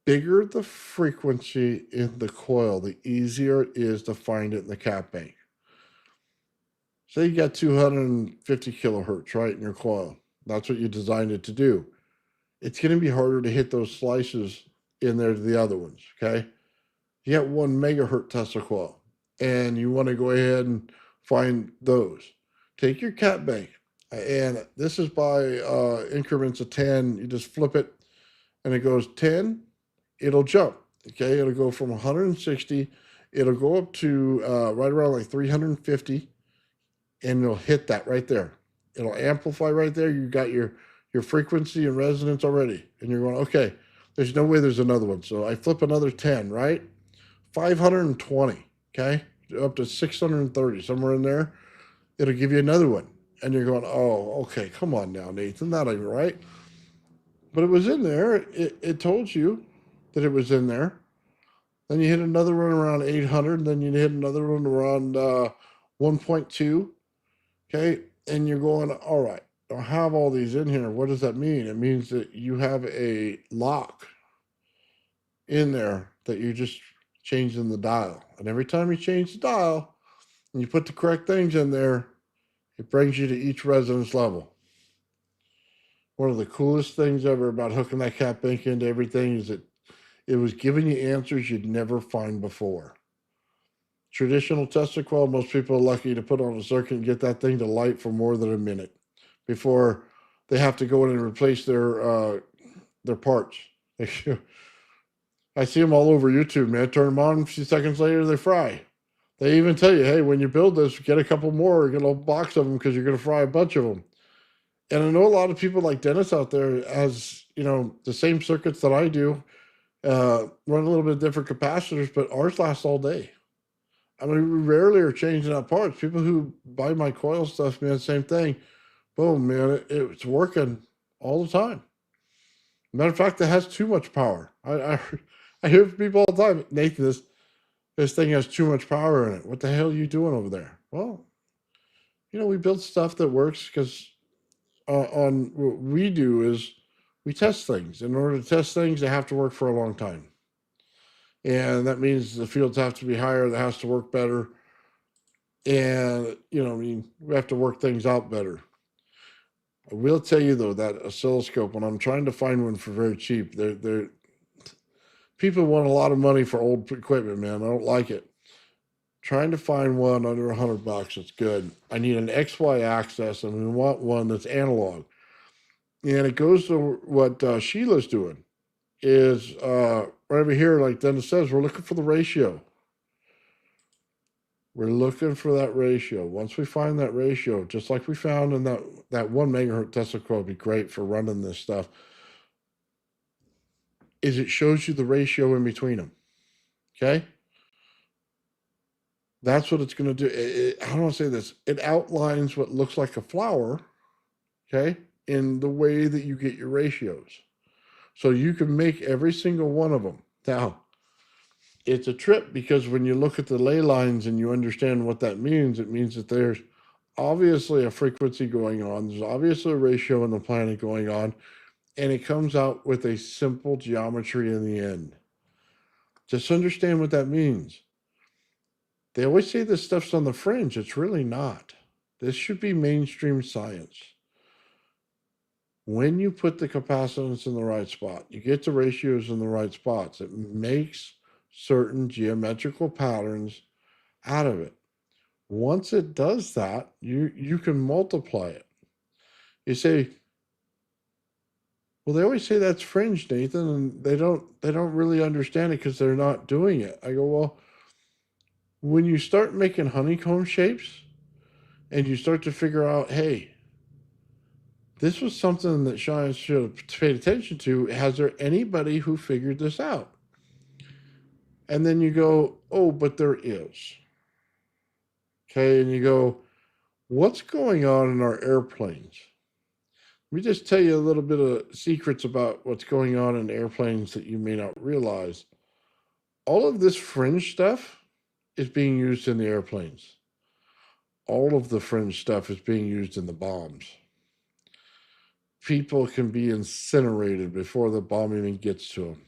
bigger the frequency in the coil, the easier it is to find it in the cap bank. Say you got 250 kilohertz, right, in your coil. That's what you designed it to do. It's going to be harder to hit those slices in there to the other ones, okay? You got 1 megahertz Tesla coil, and you want to go ahead and find those. Take your cap bank, and this is by increments of 10. You just flip it, and it goes 10. It'll jump, okay? It'll go from 160. It'll go up to right around like 350, and it'll hit that right there. It'll amplify right there. You got your frequency and resonance already. And you're going, okay, there's no way there's another one. So I flip another 10, right? 520, okay? Up to 630, somewhere in there. It'll give you another one. And you're going, oh, okay, come on now, Nathan. That ain't right. But it was in there. It told you that it was in there. Then you hit another one around 800. Then you hit another one around 1.2. Okay? And you're going, all right, I have all these in here. What does that mean? It means that you have a lock in there that you're just changing the dial. And every time you change the dial and you put the correct things in there, it brings you to each resonance level. One of the coolest things ever about hooking that cap bank into everything is that it was giving you answers you'd never find before. Traditional Tesla coil, most people are lucky to put on a circuit and get that thing to light for more than a minute before they have to go in and replace their parts. I see them all over YouTube, man. Turn them on, a few seconds later, they fry. They even tell you, hey, when you build this, get a couple more, get a little box of them because you're going to fry a bunch of them. And I know a lot of people like Dennis out there has, the same circuits that I do, run a little bit different capacitors, but ours last all day. I mean, we rarely are changing out parts. People who buy my coil stuff, man, same thing. Boom, man, it's working all the time. Matter of fact, it has too much power. I hear from people all the time, Nathan, this thing has too much power in it. What the hell are you doing over there? Well, we build stuff that works because on what we do is we test things. In order to test things, they have to work for a long time. And that means the fields have to be higher, that has to work better. And, we have to work things out better. I will tell you, though, that oscilloscope, when I'm trying to find one for very cheap, people want a lot of money for old equipment, man. I don't like it. Trying to find one under $100 that's good. I need an XY axis, and we want one that's analog. And it goes to what Sheila's doing is right over here, like Dennis says, we're looking for the ratio. We're looking for that ratio. Once we find that ratio, just like we found in that 1 megahertz Tesla coil would be great for running this stuff, is it shows you the ratio in between them. Okay? That's what it's going to do. I don't want to say this. It outlines what looks like a flower, okay, in the way that you get your ratios. So you can make every single one of them. Now, it's a trip because when you look at the ley lines and you understand what that means, it means that there's obviously a frequency going on. There's obviously a ratio in the planet going on, and it comes out with a simple geometry in the end. Just understand what that means. They always say this stuff's on the fringe. It's really not. This should be mainstream science. When you put the capacitance in the right spot, you get the ratios in the right spots, it makes certain geometrical patterns out of it. Once it does that, you can multiply it. You say, well, they always say that's fringe, Nathan, and they don't really understand it because they're not doing it. I go, well, when you start making honeycomb shapes and you start to figure out, hey, this was something that Sean should have paid attention to. Has there anybody who figured this out? And then you go, oh, but there is. Okay, and you go, what's going on in our airplanes? Let me just tell you a little bit of secrets about what's going on in airplanes that you may not realize. All of this fringe stuff is being used in the airplanes. All of the fringe stuff is being used in the bombs. People can be incinerated before the bomb even gets to them.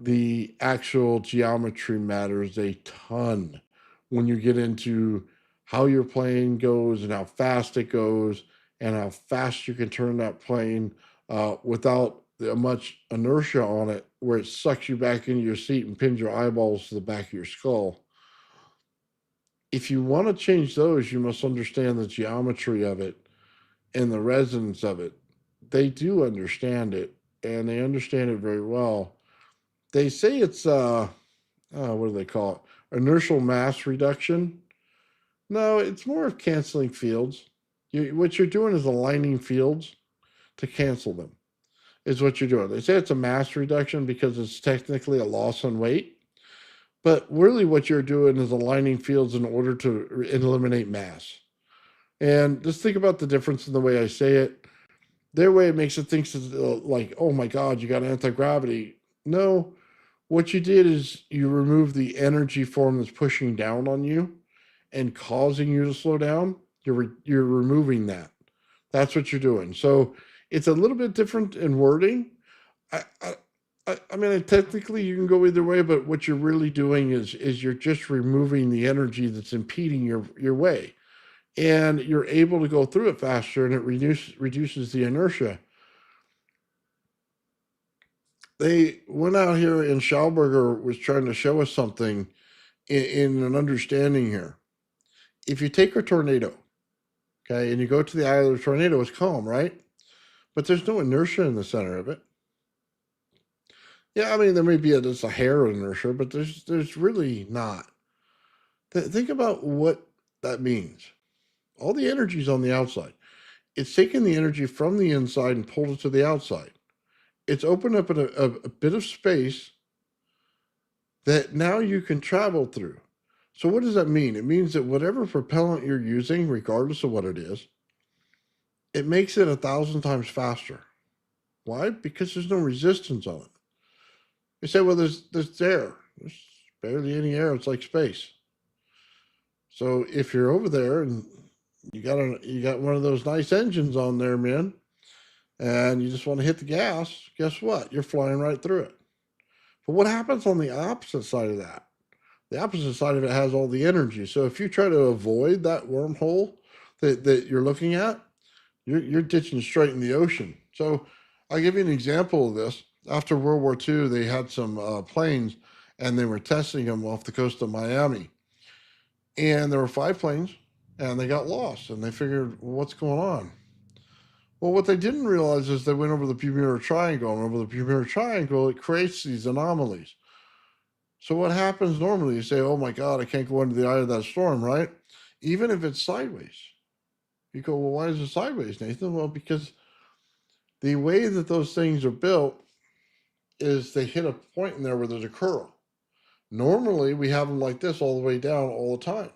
The actual geometry matters a ton when you get into how your plane goes and how fast it goes and how fast you can turn that plane without much inertia on it, where it sucks you back into your seat and pins your eyeballs to the back of your skull. If you want to change those, you must understand the geometry of it and the resonance of it. They do understand it, and they understand it very well. They say it's what do they call it? Inertial mass reduction. No, it's more of canceling fields. What you're doing is aligning fields to cancel them, is what you're doing. They say it's a mass reduction because it's technically a loss in weight, but really what you're doing is aligning fields in order to eliminate mass. And just think about the difference in the way I say it. Their way it makes it think like, oh my God, you got anti-gravity. No, what you did is you removed the energy form that's pushing down on you and causing you to slow down. You're removing that. That's what you're doing. So it's a little bit different in wording. I mean, technically you can go either way, but what you're really doing is you're just removing the energy that's impeding your way, and you're able to go through it faster, and it reduces the inertia. They went out here, and Schauberger was trying to show us something in an understanding here. If you take a tornado, okay, and you go to the eye of the tornado, it's calm, right? But there's no inertia in the center of it. Yeah, I mean, there may be just a hair of inertia, but there's really not. Think about what that means. All the energy's on the outside. It's taken the energy from the inside and pulled it to the outside. It's opened up a bit of space that now you can travel through. So what does that mean? It means that whatever propellant you're using, regardless of what it is, it makes it 1,000 times faster. Why? Because there's no resistance on it. You say, well, there's air. There's barely any air. It's like space. So if you're over there and you got one of those nice engines on there, man, and you just want to hit the gas, guess what? You're flying right through it. But what happens on the opposite side of that? The opposite side of it has all the energy. So if you try to avoid that wormhole that you're looking at, you're ditching straight in the ocean. So I'll give you an example of this. After World War II, they had some planes, and they were testing them off the coast of Miami. And there were 5 planes, and they got lost, and they figured, well, what's going on? Well, what they didn't realize is they went over the Bermuda Triangle, and over the Bermuda Triangle, it creates these anomalies. So what happens normally? You say, "Oh my God, I can't go into the eye of that storm," right? Even if it's sideways. You go, "Well, why is it sideways, Nathan?" Well, because the way that those things are built is they hit a point in there where there's a curl. Normally, we have them like this all the way down all the time.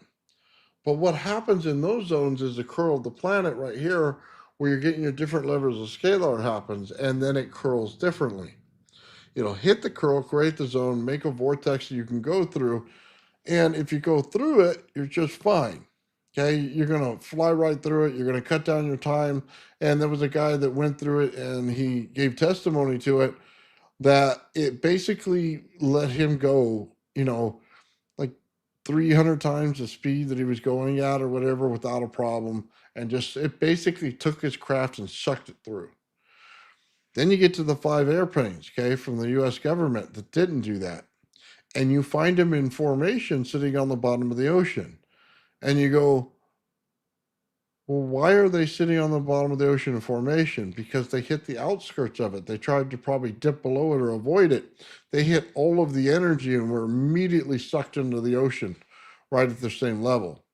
But what happens in those zones is the curl of the planet right here, where you're getting your different levels of scalar happens, and then it curls differently. It'll hit the curl, create the zone, make a vortex that you can go through. And if you go through it, you're just fine. Okay, you're gonna fly right through it. You're gonna cut down your time. And there was a guy that went through it, and he gave testimony to it that it basically let him go, like 300 times the speed that he was going at or whatever without a problem. And just it basically took his craft and sucked it through. Then you get to the 5 airplanes, okay, from the US government that didn't do that. And you find them in formation sitting on the bottom of the ocean. And you go, well, why are they sitting on the bottom of the ocean in formation? Because they hit the outskirts of it. They tried to probably dip below it or avoid it. They hit all of the energy and were immediately sucked into the ocean right at the same level.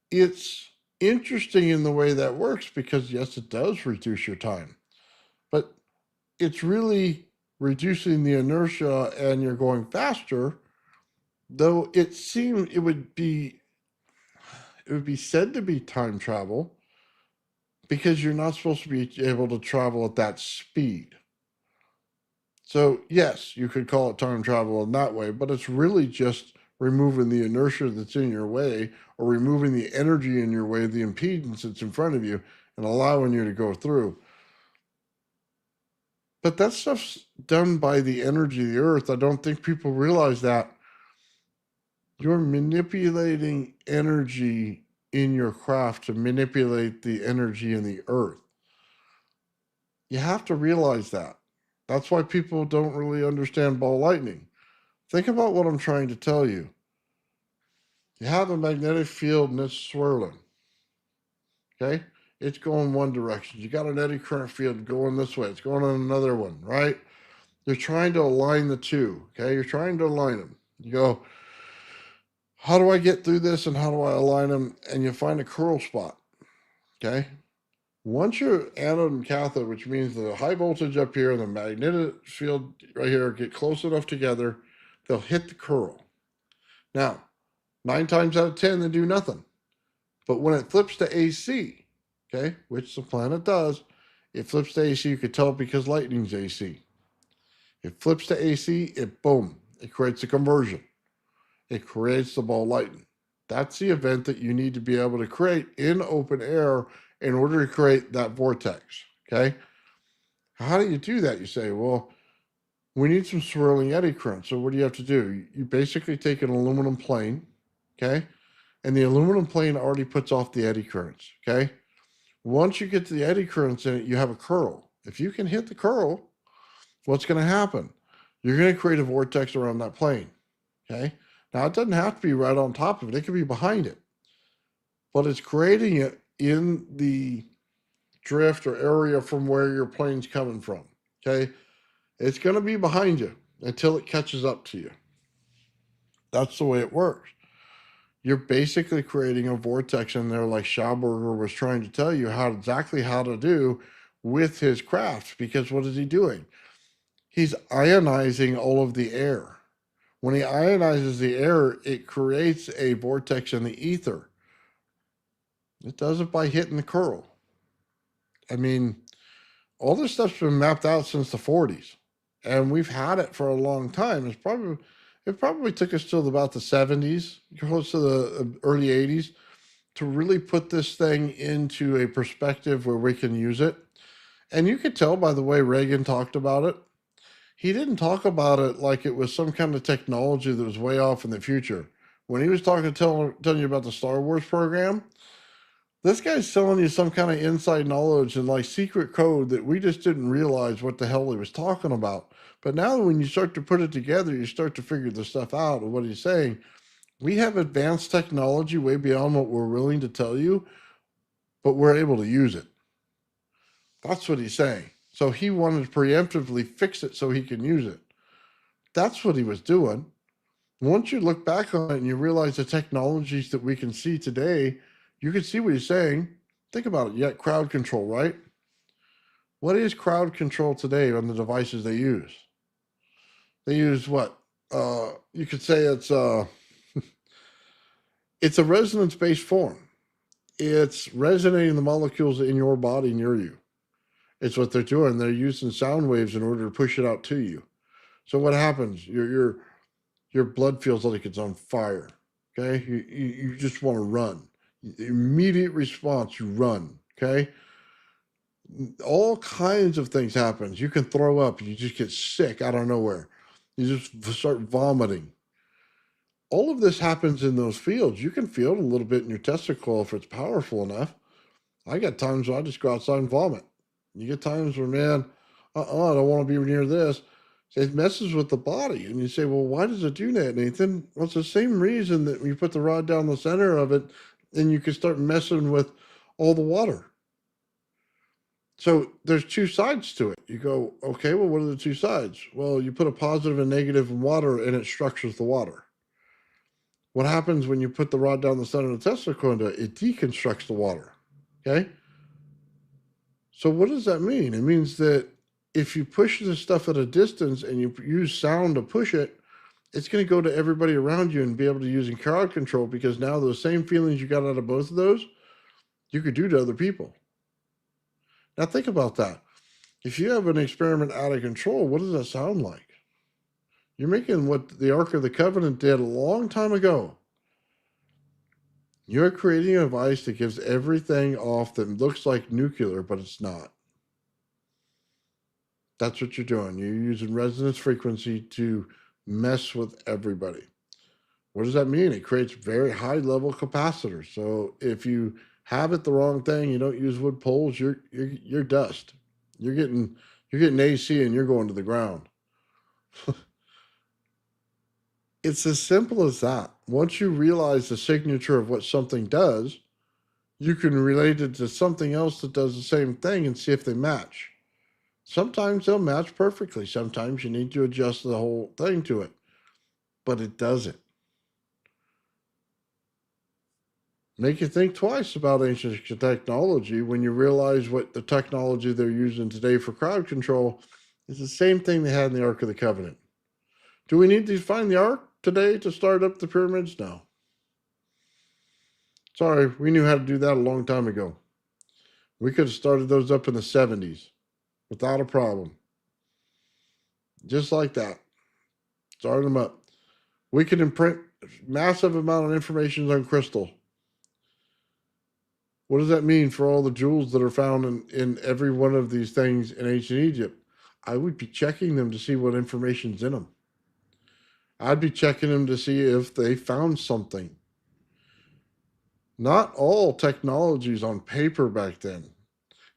It's interesting in the way that works because, yes, it does reduce your time, but it's really reducing the inertia and you're going faster, though it would be said to be time travel because you're not supposed to be able to travel at that speed. So, yes, you could call it time travel in that way, but it's really just removing the inertia that's in your way or removing the energy in your way, the impedance that's in front of you, and allowing you to go through. But that stuff's done by the energy of the earth. I don't think people realize that you're manipulating energy in your craft to manipulate the energy in the earth. You have to realize that. That's why people don't really understand ball lightning. Think about what I'm trying to tell you. You have a magnetic field and it's swirling. Okay? It's going one direction. You got an eddy current field going this way. It's going on another one, right? You're trying to align the two. Okay? You're trying to align them. You go, how do I get through this and how do I align them? And you find a curl spot. Okay? Once your anode and cathode, which means the high voltage up here and the magnetic field right here, get close enough together, they'll hit the curl. Now, 9 times out of 10, they do nothing. But when it flips to AC, okay, which the planet does, it flips to AC. You could tell because lightning's AC. It flips to AC, it creates a conversion. It creates the ball lightning. That's the event that you need to be able to create in open air in order to create that vortex. Okay. How do you do that? You say, well, we need some swirling eddy current. So what do you have to do? You basically take an aluminum plane, okay, and the aluminum plane already puts off the eddy currents. Okay. Once you get to the eddy currents in it, you have a curl. If you can hit the curl, what's going to happen? You're going to create a vortex around that plane. Okay. Now it doesn't have to be right on top of it. It could be behind it, but it's creating it in the drift or area from where your plane's coming from. Okay. It's going to be behind you until it catches up to you. That's the way it works. You're basically creating a vortex in there, like Schauberger was trying to tell you exactly how to do with his craft. Because what is he doing? He's ionizing all of the air. When he ionizes the air, it creates a vortex in the ether. It does it by hitting the curl. I mean, all this stuff's been mapped out since the 40s, and we've had it for a long time. It probably took us till about the 70s, close to the early 80s, to really put this thing into a perspective where we can use it. And you could tell by the way Reagan talked about it. He didn't talk about it like it was some kind of technology that was way off in the future. When he was telling you about the Star Wars program, this guy's telling you some kind of inside knowledge and like secret code that we just didn't realize what the hell he was talking about. But now when you start to put it together, you start to figure the stuff out of what he's saying. We have advanced technology way beyond what we're willing to tell you, but we're able to use it. That's what he's saying. So he wanted to preemptively fix it so he can use it. That's what he was doing. Once you look back on it and you realize the technologies that we can see today, you can see what he's saying. Think about it. You got crowd control, right? What is crowd control today on the devices they use? They use what? You could say it's a resonance-based form. It's resonating the molecules in your body near you. It's what they're doing. They're using sound waves in order to push it out to you. So what happens? Your blood feels like it's on fire. Okay, you just want to run. Immediate response, you run. Okay, all kinds of things happens. You can throw up. You just get sick out of nowhere. You just start vomiting. All of this happens in those fields. You can feel it a little bit in your testicle if it's powerful enough. I got times where I just go outside and vomit. You get times where, man, I don't want to be near this. It messes with the body. And you say, well, why does it do that, Nathan? Well, it's the same reason that you put the rod down the center of it and you can start messing with all the water. So there's two sides to it. You go, okay, well, what are the two sides? Well, you put a positive and negative in water and it structures the water. What happens when you put the rod down the center of the testicle into it? It deconstructs the water. Okay? So what does that mean? It means that if you push this stuff at a distance and you use sound to push it, it's going to go to everybody around you and be able to use in crowd control, because now those same feelings you got out of both of those, you could do to other people. Now think about that. If you have an experiment out of control, what does that sound like? You're making what the Ark of the Covenant did a long time ago. You're creating a device that gives everything off that looks like nuclear, but it's not. That's what you're doing. You're using resonance frequency to mess with everybody. What does that mean? It creates very high level capacitors. So if you have it the wrong thing, you don't use wood poles, you're dust. You're getting AC and you're going to the ground. It's as simple as that. Once you realize the signature of what something does, you can relate it to something else that does the same thing and see if they match. Sometimes they'll match perfectly. Sometimes you need to adjust the whole thing to it, but it doesn't. Make you think twice about ancient technology when you realize what the technology they're using today for crowd control is the same thing they had in the Ark of the Covenant. Do we need to find the Ark today to start up the pyramids? No. Sorry, we knew how to do that a long time ago. We could have started those up in the 70s without a problem. Just like that. Started them up. We could imprint massive amount of information on crystal. What does that mean for all the jewels that are found in every one of these things in ancient Egypt? I would be checking them to see what information's in them. I'd be checking them to see if they found something. Not all technology's on paper back then.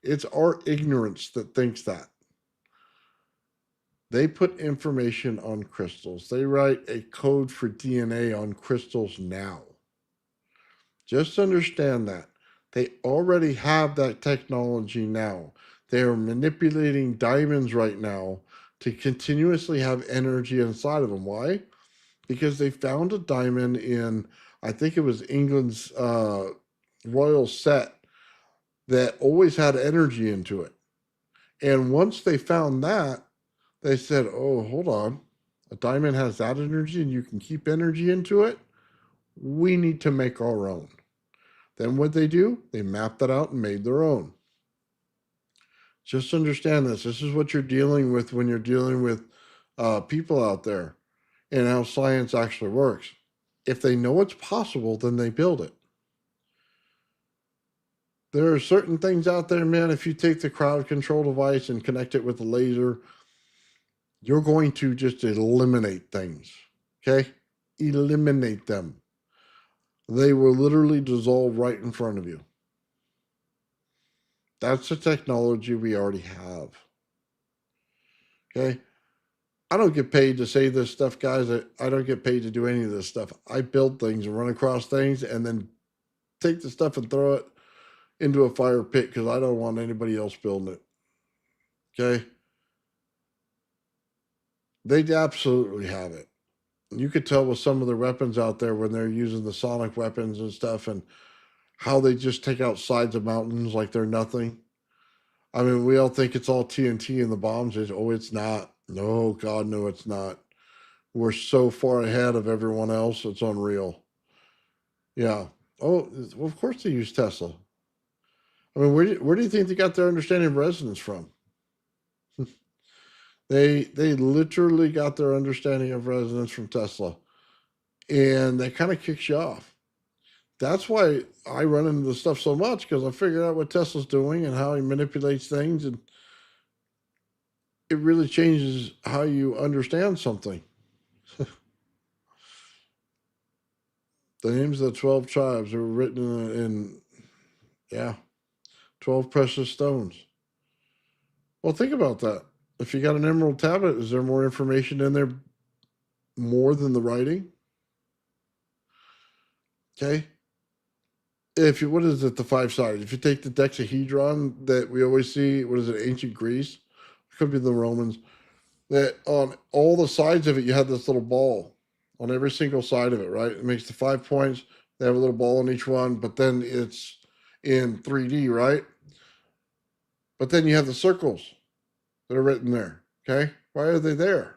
It's our ignorance that thinks that. They put information on crystals. They write a code for DNA on crystals now. Just understand that. They already have that technology now. They are manipulating diamonds right now to continuously have energy inside of them. Why? Because they found a diamond in, I think it was England's royal set, that always had energy into it. And once they found that, they said, oh, hold on. A diamond has that energy and you can keep energy into it. We need to make our own. Then what they do, they mapped that out and made their own. Just understand this. This is what you're dealing with when you're dealing with people out there and how science actually works. If they know it's possible, then they build it. There are certain things out there, man, if you take the crowd control device and connect it with a laser, you're going to just eliminate things, okay? Eliminate them. They will literally dissolve right in front of you. That's the technology we already have, okay? I don't get paid to say this stuff, guys. I don't get paid to do any of this stuff. I build things and run across things and then take the stuff and throw it into a fire pit because I don't want anybody else building it, okay? They absolutely have it. You could tell with some of the weapons out there when they're using the sonic weapons and stuff, and how they just take out sides of mountains like they're nothing. I mean, we all think it's all TNT and the bombs. Oh, it's not. No, God, no, it's not. We're so far ahead of everyone else. It's unreal. Yeah. Oh, well, of course they use Tesla. I mean, where do you think they got their understanding of resonance from? They literally got their understanding of resonance from Tesla, and that kind of kicks you off. That's why I run into this stuff so much, because I figured out what Tesla's doing and how he manipulates things, and it really changes how you understand something. The names of the 12 tribes are written in yeah, 12 precious stones. Well, think about that. If you got an emerald tablet, is there more information in there more than the writing? Okay. If you, what is it, the five sides? If you take the dexahedron that we always see, what is it, ancient Greece? It could be the Romans. That on all the sides of it, you have this little ball on every single side of it, right? It makes the 5 points. They have a little ball on each one, but then it's in 3D, right? But then you have the circles that are written there. Okay. Why are they there?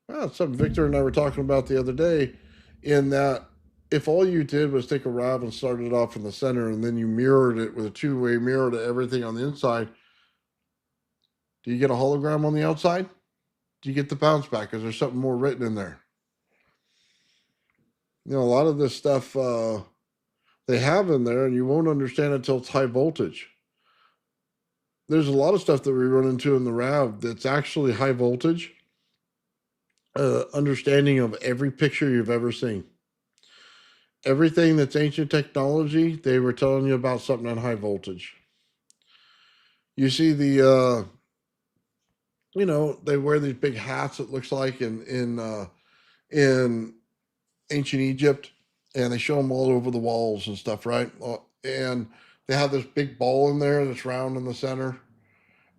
Well, it's something Victor and I were talking about the other day, in that if all you did was take a rod and started it off in the center, and then you mirrored it with a two-way mirror to everything on the inside, do you get a hologram on the outside? Do you get the bounce back? Is there something more written in there? You know, a lot of this stuff they have in there, and you won't understand it until it's high voltage. There's a lot of stuff that we run into in the RAV that's actually high voltage. Understanding of every picture you've ever seen. Everything that's ancient technology, they were telling you about something on high voltage. You see they wear these big hats. It looks like in ancient Egypt, and they show them all over the walls and stuff, right? And they have this big ball in there that's round in the center,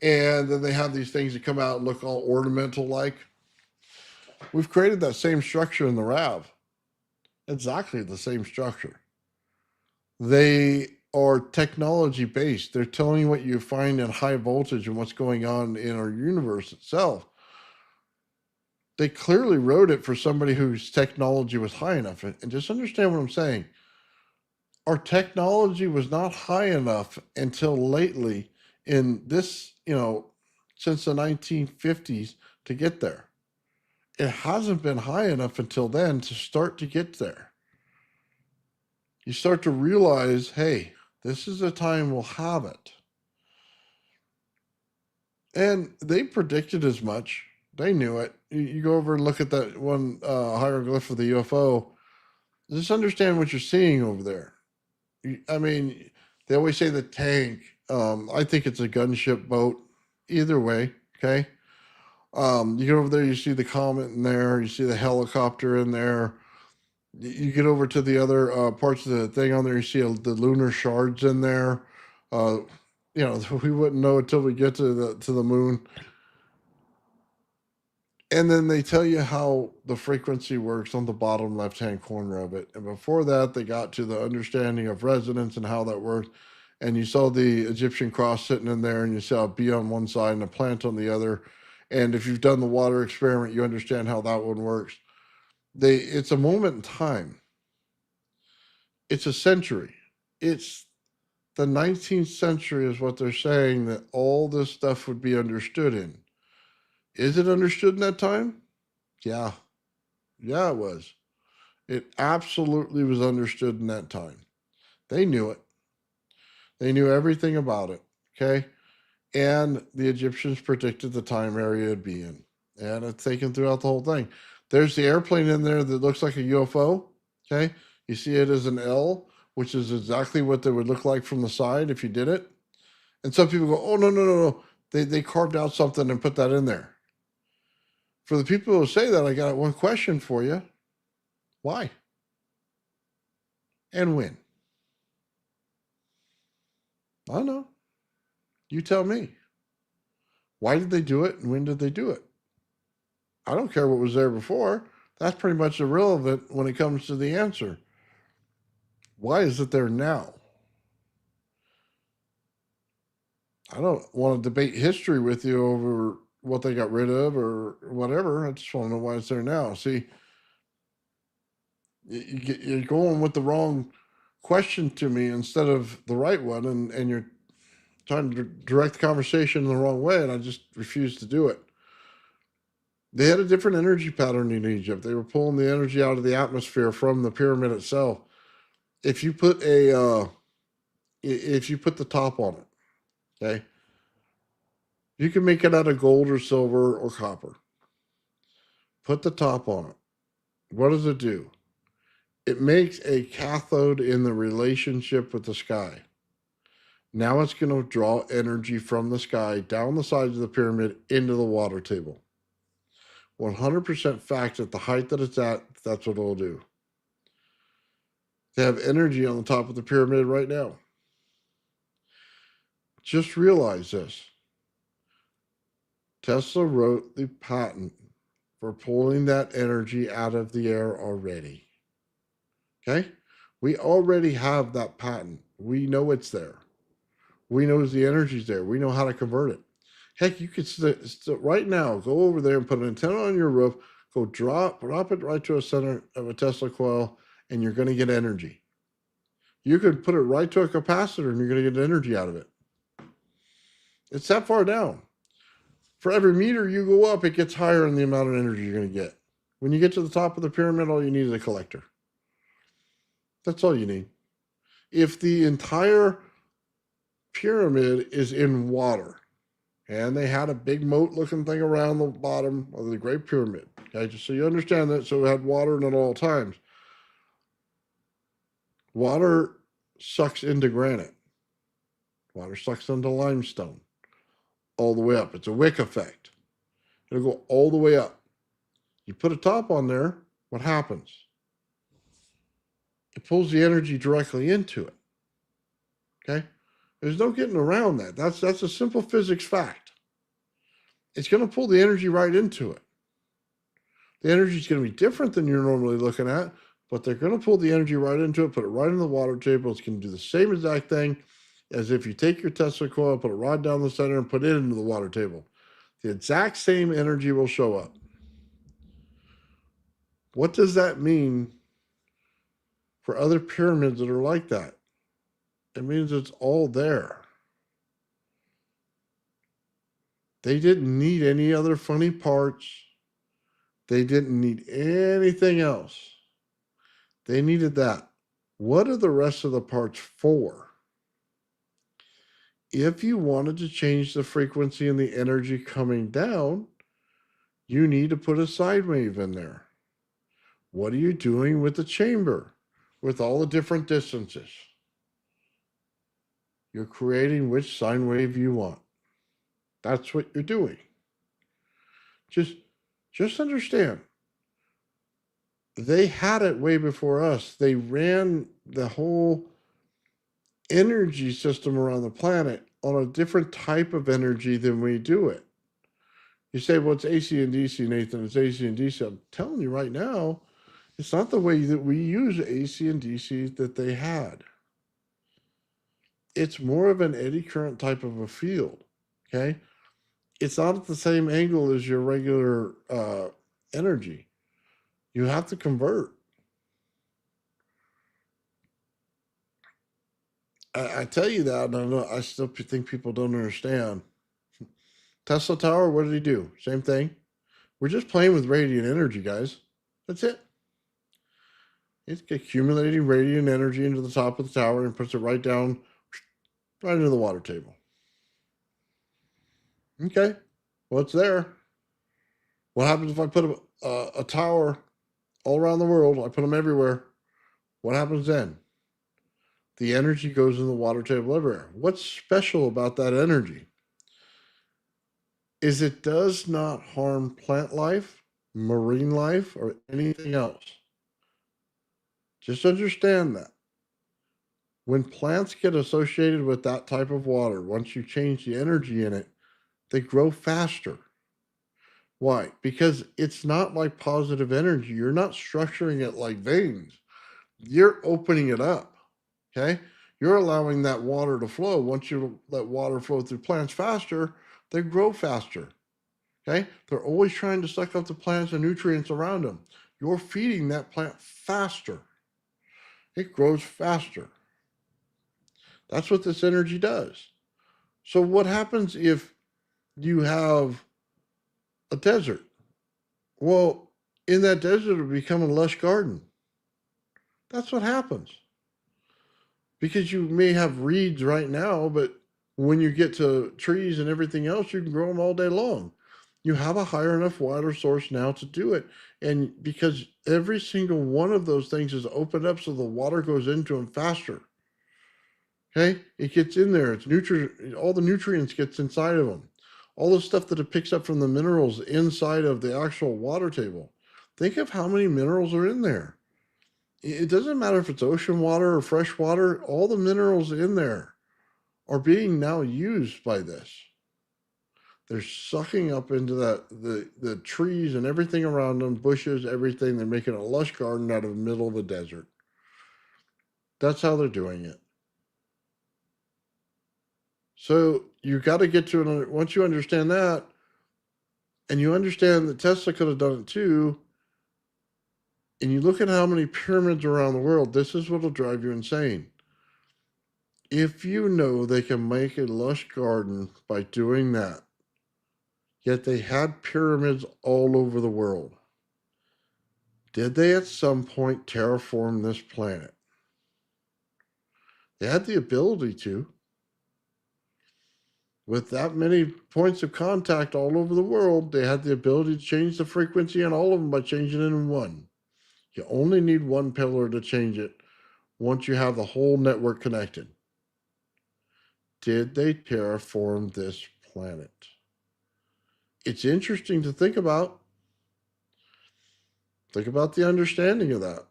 and then they have these things that come out and look all ornamental like. We've created that same structure in the RAV. Exactly the same structure. They are technology based. They're telling you what you find in high voltage and what's going on in our universe itself. They clearly wrote it for somebody whose technology was high enough. And just understand what I'm saying. Our technology was not high enough until lately in this, since the 1950s to get there. It hasn't been high enough until then to start to get there. You start to realize, hey, this is the time we'll have it. And they predicted as much. They knew it. You go over and look at that one hieroglyph of the UFO. Just understand what you're seeing over there. I mean, they always say the tank. I think it's a gunship boat. Either way, okay. You get over there, you see the comet in there. You see the helicopter in there. You get over to the other parts of the thing on there. You see the lunar shards in there. Uh, we wouldn't know until we get to the moon. And then they tell you how the frequency works on the bottom left hand corner of it. And before that, they got to the understanding of resonance and how that works. And you saw the Egyptian cross sitting in there, and you saw a bee on one side and a plant on the other. And if you've done the water experiment, you understand how that one works. It's a moment in time. It's a century. It's the 19th century is what they're saying that all this stuff would be understood in. Is it understood in that time? Yeah. Yeah, it was. It absolutely was understood in that time. They knew it. They knew everything about it. Okay. And the Egyptians predicted the time area it'd be in. And it's taken throughout the whole thing. There's the airplane in there that looks like a UFO. Okay. You see it as an L, which is exactly what they would look like from the side if you did it. And some people go, oh, no, no, no, no. They carved out something and put that in there. For the people who say that, I got one question for you. Why? And when? I don't know. You tell me. Why did they do it and when did they do it? I don't care what was there before. That's pretty much irrelevant when it comes to the answer. Why is it there now? I don't want to debate history with you over what they got rid of or whatever. I just want to know why it's there now. See, you're going with the wrong question to me instead of the right one, and you're trying to direct the conversation in the wrong way, and I just refuse to do it. They had a different energy pattern in Egypt. They were pulling the energy out of the atmosphere from the pyramid itself. If you put if you put the top on it, okay, you can make it out of gold or silver or copper. Put the top on it. What does it do? It makes a cathode in the relationship with the sky. Now it's going to draw energy from the sky down the sides of the pyramid into the water table. 100% fact at the height that it's at, that's what it'll do. They have energy on the top of the pyramid right now. Just realize this. Tesla wrote the patent for pulling that energy out of the air already. Okay? We already have that patent. We know it's there. We know the energy's there. We know how to convert it. Heck, you could right now go over there and put an antenna on your roof, go drop it right to a center of a Tesla coil, and you're going to get energy. You could put it right to a capacitor and you're going to get energy out of it. It's that far down. For every meter you go up, it gets higher in the amount of energy you're going to get. When you get to the top of the pyramid, all you need is a collector. That's all you need. If the entire pyramid is in water, and they had a big moat looking thing around the bottom of the Great Pyramid, okay, just so you understand that, so it had water in it at all times. Water sucks into granite. Water sucks into limestone all the way up. It's a wick effect. It'll go all the way up. You put a top on there, what happens? It pulls the energy directly into it. Okay? There's no getting around that. That's a simple physics fact. It's going to pull the energy right into it. The energy is going to be different than you're normally looking at, but they're going to pull the energy right into it, put it right in the water table. It's going to do the same exact thing as if you take your Tesla coil, put it right down the center, and put it into the water table. The exact same energy will show up. What does that mean for other pyramids that are like that? It means it's all there. They didn't need any other funny parts. They didn't need anything else. They needed that. What are the rest of the parts for? If you wanted to change the frequency and the energy coming down, you need to put a sine wave in there. What are you doing with the chamber with all the different distances? You're creating which sine wave you want. That's what you're doing. Just understand. They had it way before us. They ran the whole energy system around the planet on a different type of energy than we do it. You say, well, it's AC and DC, Nathan. It's AC and DC. I'm telling you right now, it's not the way that we use AC and DC that they had. It's more of an eddy current type of a field, okay? It's not at the same angle as your regular energy. You have to convert. I tell you that, and I still think people don't understand. Tesla Tower, what did he do? Same thing. We're just playing with radiant energy, guys. That's it. It's accumulating radiant energy into the top of the tower and puts it right down, right into the water table. Okay, well, it's there. What happens if I put a tower all around the world? I put them everywhere. What happens then? The energy goes in the water table everywhere. What's special about that energy is it does not harm plant life, marine life, or anything else. Just understand that. When plants get associated with that type of water, once you change the energy in it, they grow faster. Why? Because it's not like positive energy. You're not structuring it like veins. You're opening it up. Okay. You're allowing that water to flow. Once you let water flow through plants faster, they grow faster. Okay. They're always trying to suck up the plants and nutrients around them. You're feeding that plant faster. It grows faster. That's what this energy does. So, what happens if you have a desert? Well, in that desert, it'll become a lush garden. That's what happens. Because you may have reeds right now, but when you get to trees and everything else, you can grow them all day long. You have a higher enough water source now to do it. And because every single one of those things is opened up so the water goes into them faster. Okay? It gets in there. All the nutrients gets inside of them. All the stuff that it picks up from the minerals inside of the actual water table. Think of how many minerals are in there. It doesn't matter if it's ocean water or fresh water, all the minerals in there are being now used by this. They're sucking up into the trees and everything around them, bushes, everything. They're making a lush garden out of the middle of a desert. That's how they're doing it. So you got to get to once you understand that, and you understand that Tesla could have done it too, and you look at how many pyramids around the world, this is what will drive you insane. If you know they can make a lush garden by doing that, yet they had pyramids all over the world, did they at some point terraform this planet? They had the ability to. With that many points of contact all over the world, they had the ability to change the frequency on all of them by changing it in one. You only need one pillar to change it once you have the whole network connected. Did they terraform this planet? It's interesting to think about. Think about the understanding of that.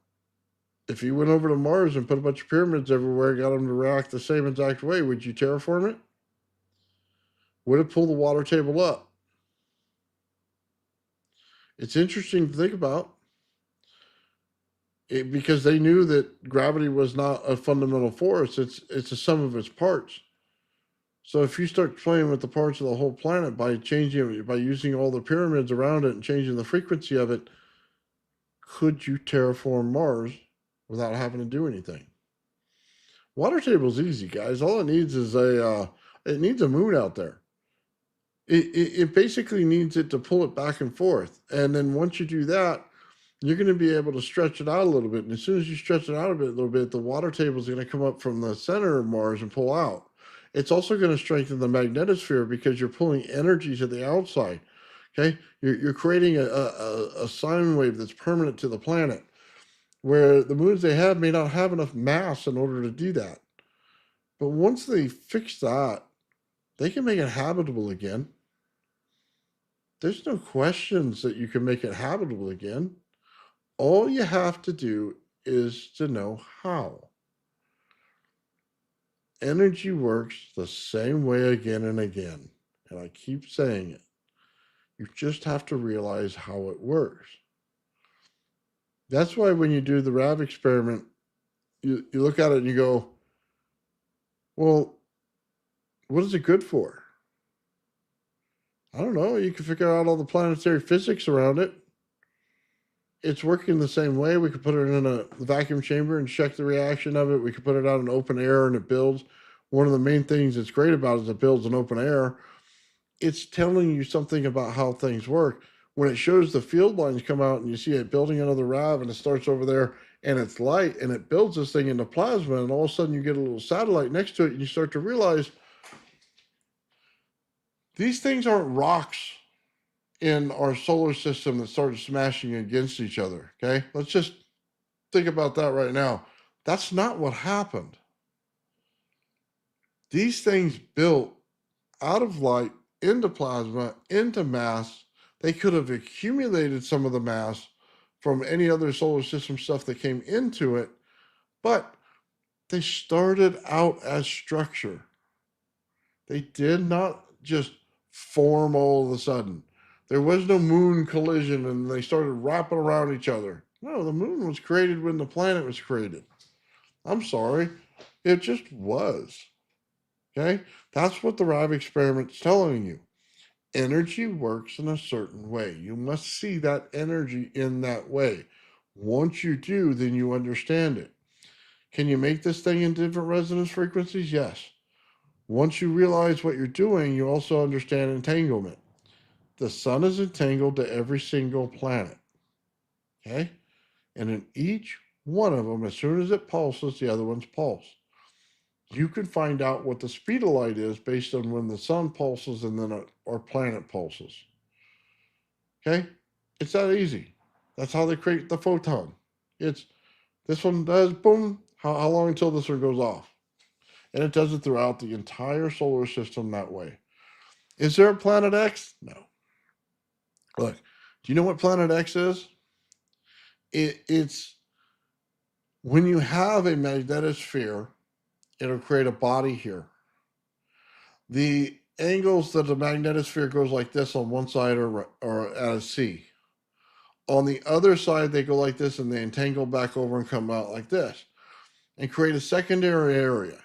If you went over to Mars and put a bunch of pyramids everywhere, got them to react the same exact way, would you terraform it? Would it pull the water table up? It's interesting to think about it because they knew that gravity was not a fundamental force. It's a sum of its parts. So if you start playing with the parts of the whole planet by using all the pyramids around it and changing the frequency of it, could you terraform Mars without having to do anything? Water table's easy, guys. All it needs is it needs a moon out there. It basically needs it to pull it back and forth. And then once you do that, you're going to be able to stretch it out a little bit. And as soon as you stretch it out a little bit, the water table is going to come up from the center of Mars and pull out. It's also going to strengthen the magnetosphere because you're pulling energy to the outside. Okay, you're creating a sine wave that's permanent to the planet, where the moons they have may not have enough mass in order to do that. But once they fix that, they can make it habitable again. There's no questions that you can make it habitable again. All you have to do is to know how. Energy works the same way again and again. And I keep saying it. You just have to realize how it works. That's why when you do the RAV experiment, you look at it and you go, well, what is it good for? I don't know. You can figure out all the planetary physics around it. It's working the same way. We could put it in a vacuum chamber and check the reaction of it. We could put it out in open air and it builds. One of the main things that's great about it is it builds in open air. It's telling you something about how things work. When it shows the field lines come out and you see it building another RAV and it starts over there and it's light and it builds this thing into plasma, and all of a sudden you get a little satellite next to it and you start to realize these things aren't rocks in our solar system that started smashing against each other. Okay, let's just think about that right now. That's not what happened. These things built out of light into plasma, into mass. They could have accumulated some of the mass from any other solar system stuff that came into it, but they started out as structure. They did not just form all of a sudden. There was no moon collision and they started wrapping around each other. No, the moon was created when the planet was created. I'm sorry. It just was. Okay? That's what the Rav experiment's telling you. Energy works in a certain way. You must see that energy in that way. Once you do, then you understand it. Can you make this thing in different resonance frequencies? Yes. Once you realize what you're doing, you also understand entanglement. The sun is entangled to every single planet. Okay? And in each one of them, as soon as it pulses, the other ones pulse. You can find out what the speed of light is based on when the sun pulses and then our planet pulses. Okay? It's that easy. That's how they create the photon. It's this one does boom. How long until this one goes off? And it does it throughout the entire solar system that way. Is there a planet X? No. Look, do you know what planet X is? It's when you have a magnetosphere, it'll create a body here. The angles that the magnetosphere goes like this on one side are at a C. On the other side, they go like this and they entangle back over and come out like this and create a secondary area.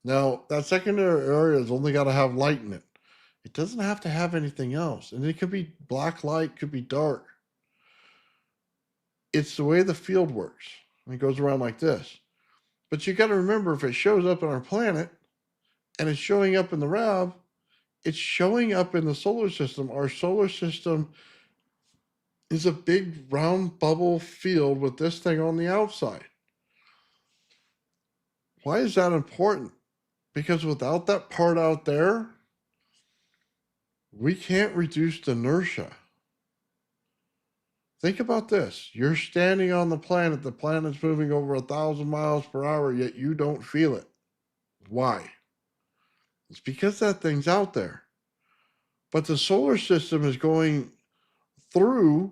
Now, that secondary area has only got to have light in it. It doesn't have to have anything else. And it could be black light, could be dark. It's the way the field works. It goes around like this. But you got to remember, if it shows up on our planet and it's showing up in the RAV, it's showing up in the solar system. Our solar system is a big round bubble field with this thing on the outside. Why is that important? Because without that part out there, we can't reduce the inertia. Think about this. You're standing on the planet's moving over 1,000 miles per hour, yet you don't feel it. Why? It's because that thing's out there. But the solar system is going through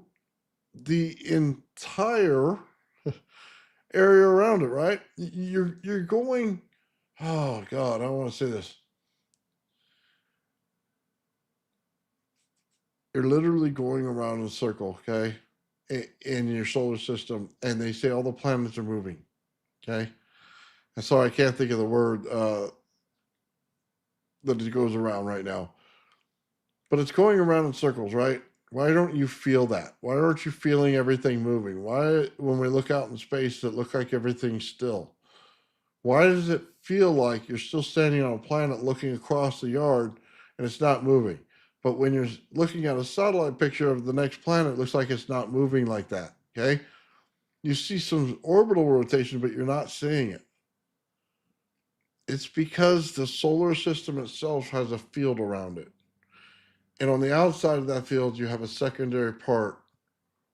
the entire area around it, right? You're going, oh God, I want to say this. You're literally going around in a circle, okay, in your solar system, and they say all the planets are moving, okay? And so I can't think of the word that it goes around right now. But it's going around in circles, right? Why don't you feel that? Why aren't you feeling everything moving? Why, when we look out in space, does it look like everything's still? Why does it feel like you're still standing on a planet looking across the yard and it's not moving? But when you're looking at a satellite picture of the next planet, it looks like it's not moving like that, okay? You see some orbital rotation, but you're not seeing it. It's because the solar system itself has a field around it. And on the outside of that field, you have a secondary part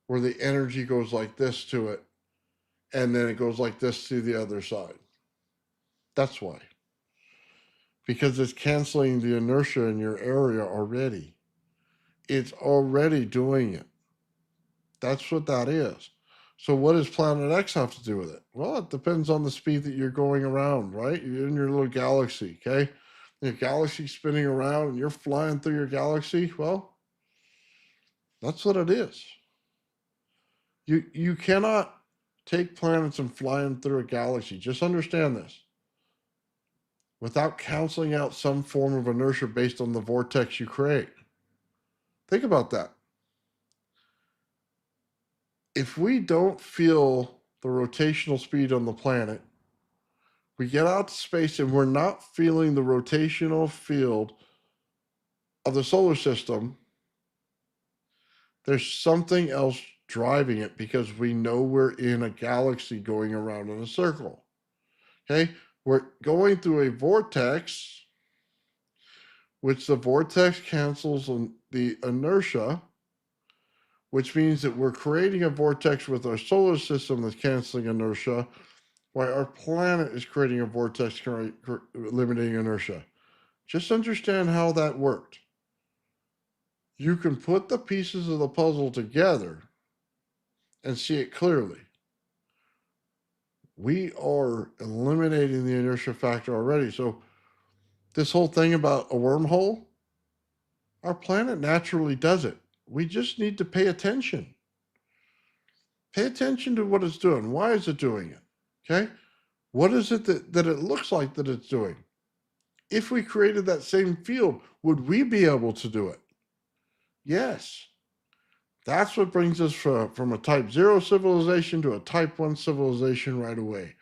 where the energy goes like this to it, and then it goes like this to the other side. That's why. Because it's canceling the inertia in your area already. It's already doing it. That's what that is. So what does Planet X have to do with it? Well, it depends on the speed that you're going around, right? You're in your little galaxy, okay? Your galaxy's spinning around and you're flying through your galaxy. Well, that's what it is. You cannot take planets and fly them through a galaxy. Just understand this. Without canceling out some form of inertia based on the vortex you create. Think about that. If we don't feel the rotational speed on the planet, we get out to space and we're not feeling the rotational field of the solar system, there's something else driving it because we know we're in a galaxy going around in a circle. Okay? We're going through a vortex, which the vortex cancels on the inertia, which means that we're creating a vortex with our solar system that's canceling inertia, while our planet is creating a vortex limiting inertia. Just understand how that worked. You can put the pieces of the puzzle together and see it clearly. We are eliminating the inertia factor already. So this whole thing about a wormhole, our planet naturally does it. We just need to pay attention. Pay attention to what it's doing. Why is it doing it? Okay? What is it that it looks like that it's doing? If we created that same field, would we be able to do it? Yes. That's what brings us from a type 0 civilization to a type 1 civilization right away.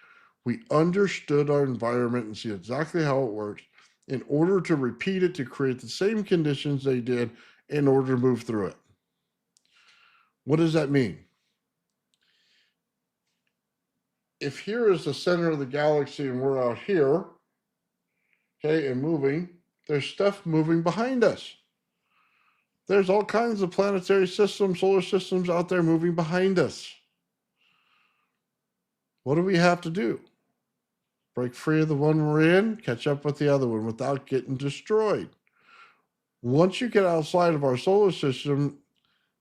We understood our environment and see exactly how it works in order to repeat it to create the same conditions they did in order to move through it. What does that mean? If here is the center of the galaxy and we're out here, okay, and moving, there's stuff moving behind us. There's all kinds of planetary systems, solar systems out there moving behind us. What do we have to do? Break free of the one we're in, catch up with the other one without getting destroyed. Once you get outside of our solar system,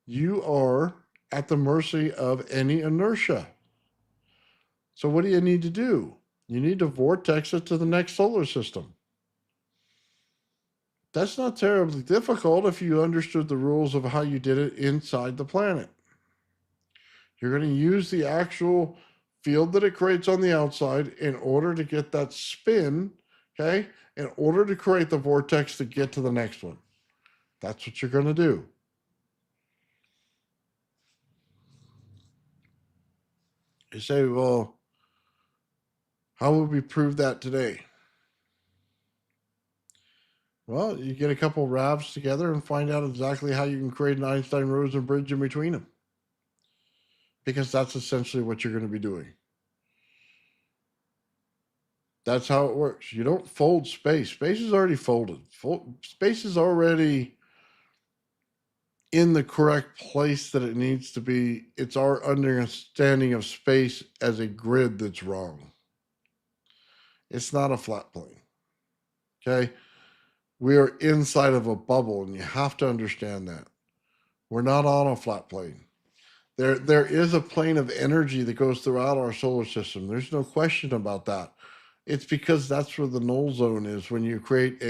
you are at the mercy of any inertia. So what do you need to do? You need to vortex it to the next solar system. That's not terribly difficult if you understood the rules of how you did it inside the planet. You're going to use the actual field that it creates on the outside in order to get that spin, okay, in order to create the vortex to get to the next one. That's what you're going to do. You say, well, how would we prove that today? Well, you get a couple of RAVs together and find out exactly how you can create an Einstein-Rosen bridge in between them. Because that's essentially what you're going to be doing. That's how it works. You don't fold space. Space is already folded. Space is already in the correct place that it needs to be. It's our understanding of space as a grid that's wrong. It's not a flat plane. Okay? We are inside of a bubble, and you have to understand that. We're not on a flat plane. There is a plane of energy that goes throughout our solar system. There's no question about that. It's because that's where the null zone is when you create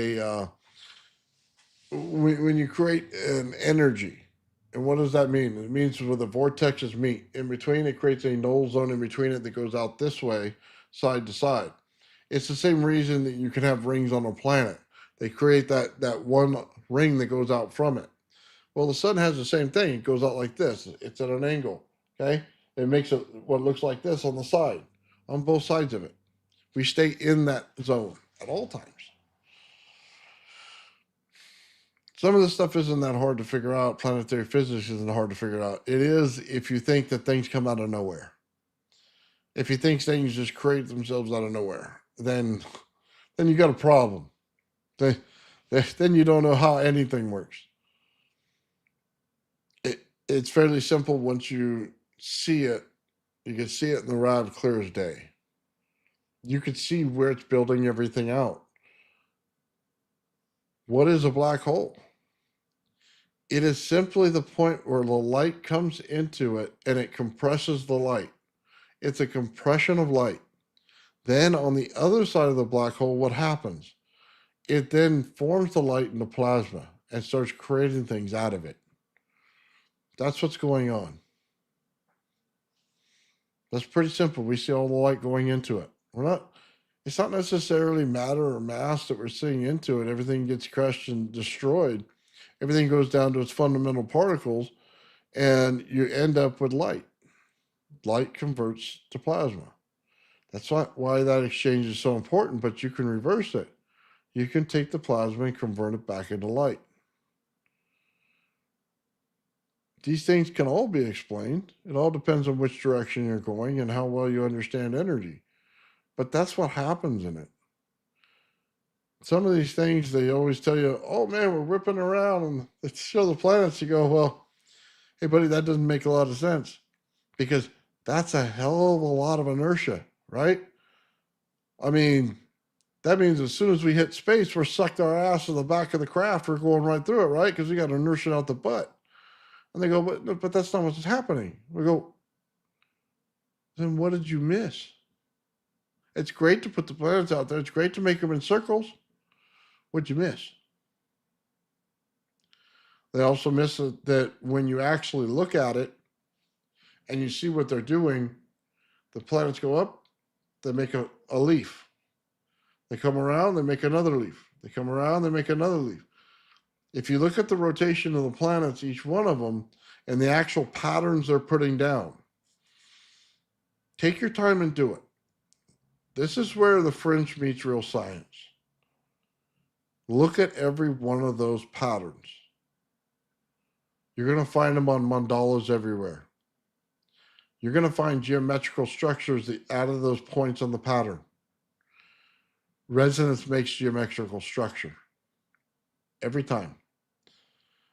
when you create an energy. And what does that mean? It means where the vortexes meet. In between, it creates a null zone in between it that goes out this way, side to side. It's the same reason that you can have rings on a planet. They create that one ring that goes out from it. Well, the sun has the same thing. It goes out like this. It's at an angle, okay? It makes it what looks like this on the side, on both sides of it. We stay in that zone at all times. Some of this stuff isn't that hard to figure out. Planetary physics isn't hard to figure out. It is if you think that things come out of nowhere. If you think things just create themselves out of nowhere, then you got a problem. Then you don't know how anything works. It's fairly simple once you see it. You can see it in the RAV clear as day. You can see where it's building everything out. What is a black hole? It is simply the point where the light comes into it and it compresses the light. It's a compression of light. Then on the other side of the black hole, what happens? It then forms the light into plasma and starts creating things out of it. That's what's going on. That's pretty simple. We see all the light going into it. It's not necessarily matter or mass that we're seeing into it. Everything gets crushed and destroyed. Everything goes down to its fundamental particles, and you end up with light. Light converts to plasma. That's why that exchange is so important, but you can reverse it. You can take the plasma and convert it back into light. These things can all be explained. It all depends on which direction you're going and how well you understand energy. But that's what happens in it. Some of these things, they always tell you, oh man, we're whipping around and they show the planets. You go, well, hey buddy, that doesn't make a lot of sense because that's a hell of a lot of inertia, right? I mean, that means as soon as we hit space, we're sucked our ass to the back of the craft. We're going right through it, right? Because we got inertia out the butt. And they go, but that's not what's happening. We go, then what did you miss? It's great to put the planets out there. It's great to make them in circles. What'd you miss? They also miss it that when you actually look at it and you see what they're doing, the planets go up, they make a leaf. They come around, they make another leaf. They come around, they make another leaf. If you look at the rotation of the planets, each one of them, and the actual patterns they're putting down, take your time and do it. This is where the fringe meets real science. Look at every one of those patterns. You're going to find them on mandalas everywhere. You're going to find geometrical structures that out of those points on the pattern. Resonance makes geometrical structure every time.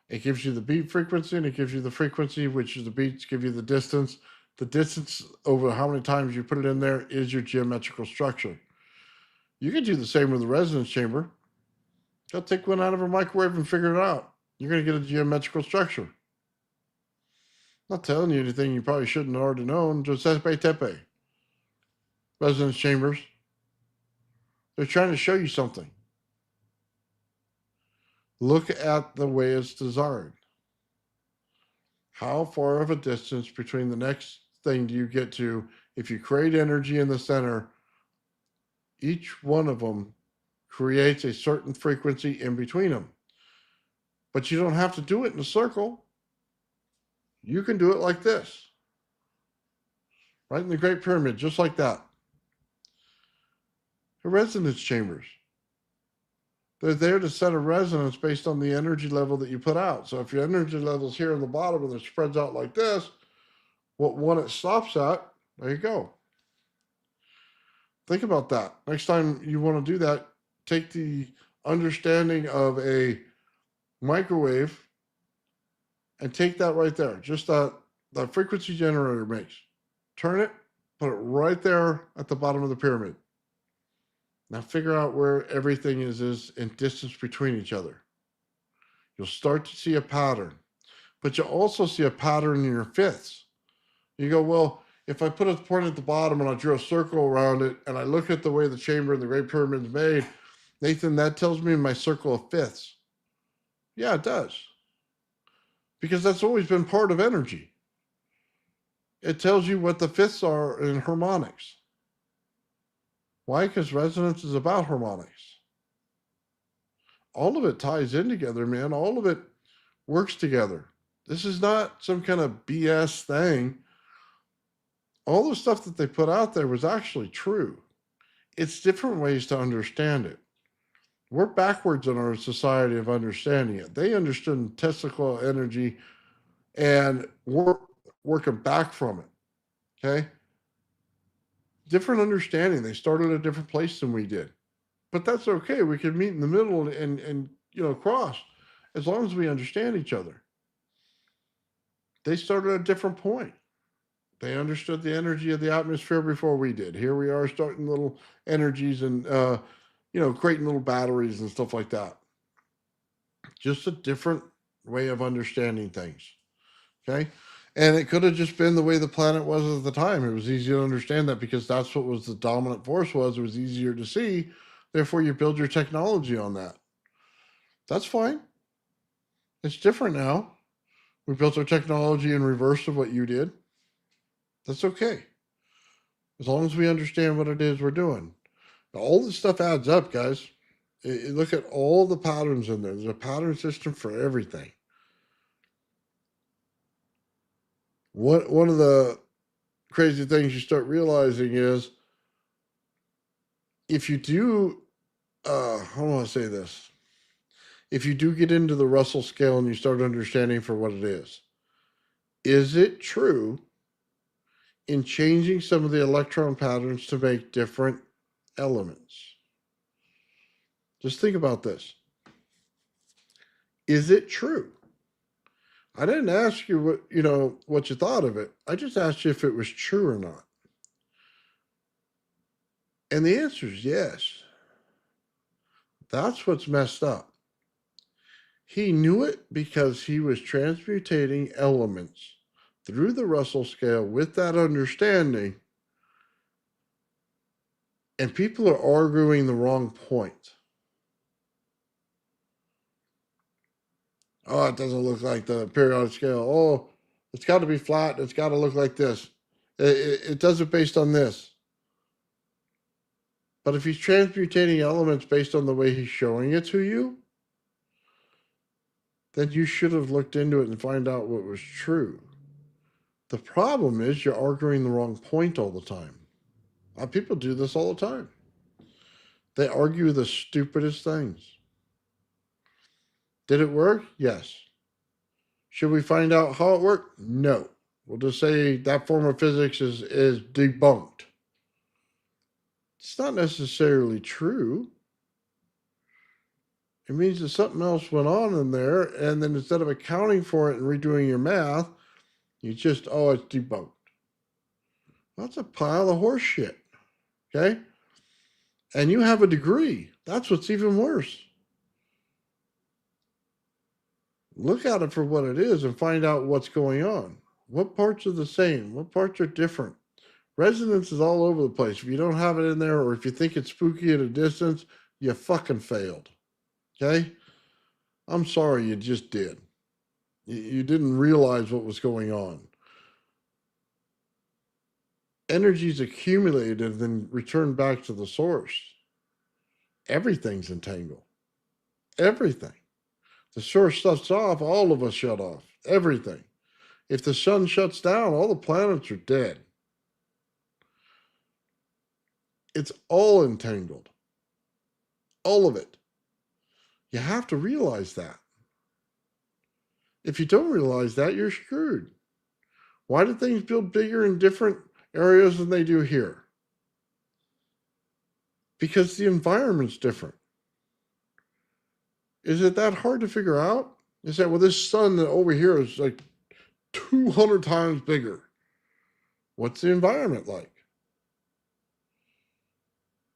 It gives you the beat frequency, and it gives you the frequency, which is the beats give you the distance. The distance over how many times you put it in there is your geometrical structure. You can do the same with the resonance chamber. Go take one out of a microwave and figure it out. You're going to get a geometrical structure. I'm not telling you anything you probably shouldn't already know. Giuseppe Tepe. Resonance chambers. They're trying to show you something. Look at the way it's designed. How far of a distance between the next thing do you get to if you create energy in the center? Each one of them creates a certain frequency in between them. But you don't have to do it in a circle. You can do it like this. Right in the Great Pyramid, just like that. The resonance chambers. They're there to set a resonance based on the energy level that you put out. So if your energy level is here in the bottom and it spreads out like this, what one it stops at, there you go. Think about that. Next time you want to do that, take the understanding of a microwave and take that right there. Just that frequency generator makes. Turn it, put it right there at the bottom of the pyramid. Now figure out where everything is in distance between each other. You'll start to see a pattern, but you'll also see a pattern in your fifths. You go, well, if I put a point at the bottom and I drew a circle around it and I look at the way the chamber and the Great Pyramid is made, Nathan, that tells me my circle of fifths. Yeah, it does. Because that's always been part of energy. It tells you what the fifths are in harmonics. Why? Because resonance is about harmonics. All of it ties in together, man. All of it works together. This is not some kind of BS thing. All the stuff that they put out there was actually true. It's different ways to understand it. We're backwards in our society of understanding it. They understood testicle energy and we're working back from it. Okay? Different understanding. They started at a different place than we did. But that's okay. We can meet in the middle and cross as long as we understand each other. They started at a different point. They understood the energy of the atmosphere before we did. Here we are starting little energies and, creating little batteries and stuff like that. Just a different way of understanding things. Okay. And it could have just been the way the planet was at the time. It was easy to understand that because that's what was the dominant force was. It was easier to see. Therefore, you build your technology on that. That's fine. It's different now. We built our technology in reverse of what you did. That's okay. As long as we understand what it is we're doing. Now, all this stuff adds up, guys. Look at all the patterns in there. There's a pattern system for everything. One of the crazy things you start realizing is if you do, how do I say this? If you do get into the Russell scale and you start understanding for what it is it true in changing some of the electron patterns to make different elements? Just think about this. Is it true? I didn't ask you what you thought of it. I just asked you if it was true or not. And the answer is yes. That's what's messed up. He knew it because he was transmutating elements through the Russell scale with that understanding. And people are arguing the wrong point. Oh, it doesn't look like the periodic scale. Oh, it's got to be flat. It's got to look like this. It does it based on this. But if he's transmutating elements based on the way he's showing it to you, then you should have looked into it and find out what was true. The problem is you're arguing the wrong point all the time. People do this all the time. They argue the stupidest things. Did it work? Yes. Should we find out how it worked? No. We'll just say that form of physics is debunked. It's not necessarily true. It means that something else went on in there, and then instead of accounting for it and redoing your math, you just, oh, it's debunked. That's a pile of horse shit. Okay? And you have a degree. That's what's even worse. Look at it for what it is and find out what's going on. What parts are the same? What parts are different? Resonance is all over the place. If you don't have it in there, or if you think it's spooky at a distance, you fucking failed. Okay? I'm sorry, you just did. You didn't realize what was going on. Energy's accumulated and then returned back to the source. Everything's entangled. Everything. The source shuts off, all of us shut off. Everything. If the sun shuts down, all the planets are dead. It's all entangled. All of it. You have to realize that. If you don't realize that, you're screwed. Why do things build bigger in different areas than they do here? Because the environment's different. Is it that hard to figure out? You say, well, this sun over here is like 200 times bigger. What's the environment like?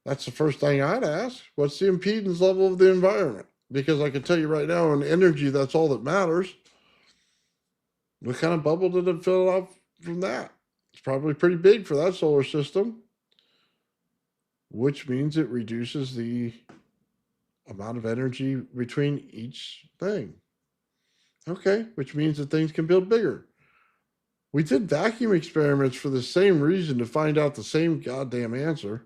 That's the first thing I'd ask. What's the impedance level of the environment? Because I can tell you right now, in energy, that's all that matters. What kind of bubble did it fill out from that? It's probably pretty big for that solar system, which means it reduces the amount of energy between each thing. Okay, which means that things can build bigger. We did vacuum experiments for the same reason, to find out the same goddamn answer.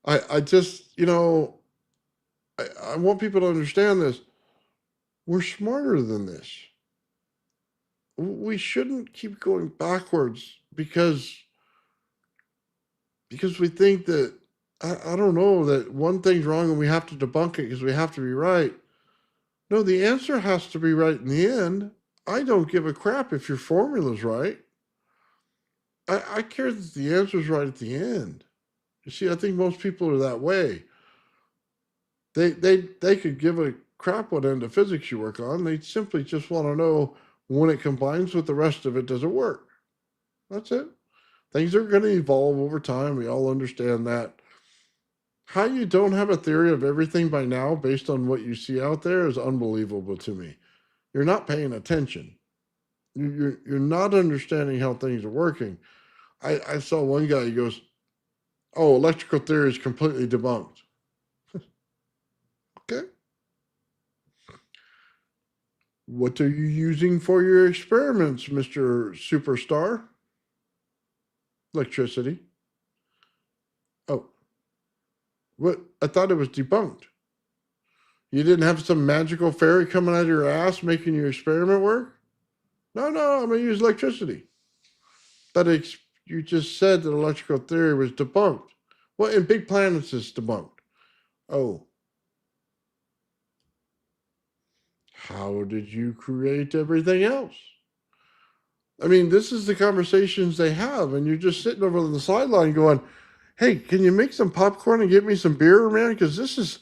I just, I want people to understand this. We're smarter than this. We shouldn't keep going backwards because we think that, I don't know, that one thing's wrong and we have to debunk it because we have to be right. No, the answer has to be right in the end. I don't give a crap if your formula's right. I care that the answer's right at the end. You see, I think most people are that way. They could give a crap what end of physics you work on. They simply just want to know, when it combines with the rest of it, does it work? That's it. Things are going to evolve over time. We all understand that. How you don't have a theory of everything by now based on what you see out there is unbelievable to me. You're not paying attention. You're not understanding how things are working. I saw one guy, he goes, oh, electrical theory is completely debunked. Okay. What are you using for your experiments, Mr. Superstar? Electricity. Oh, what? I thought it was debunked. You didn't have some magical fairy coming out of your ass making your experiment work? No, I'm going to use electricity. But you just said that electrical theory was debunked. Well, in big planets, it's debunked. Oh. How did you create everything else? I mean, this is the conversations they have, and you're just sitting over on the sideline going, hey, can you make some popcorn and get me some beer, man? Because this is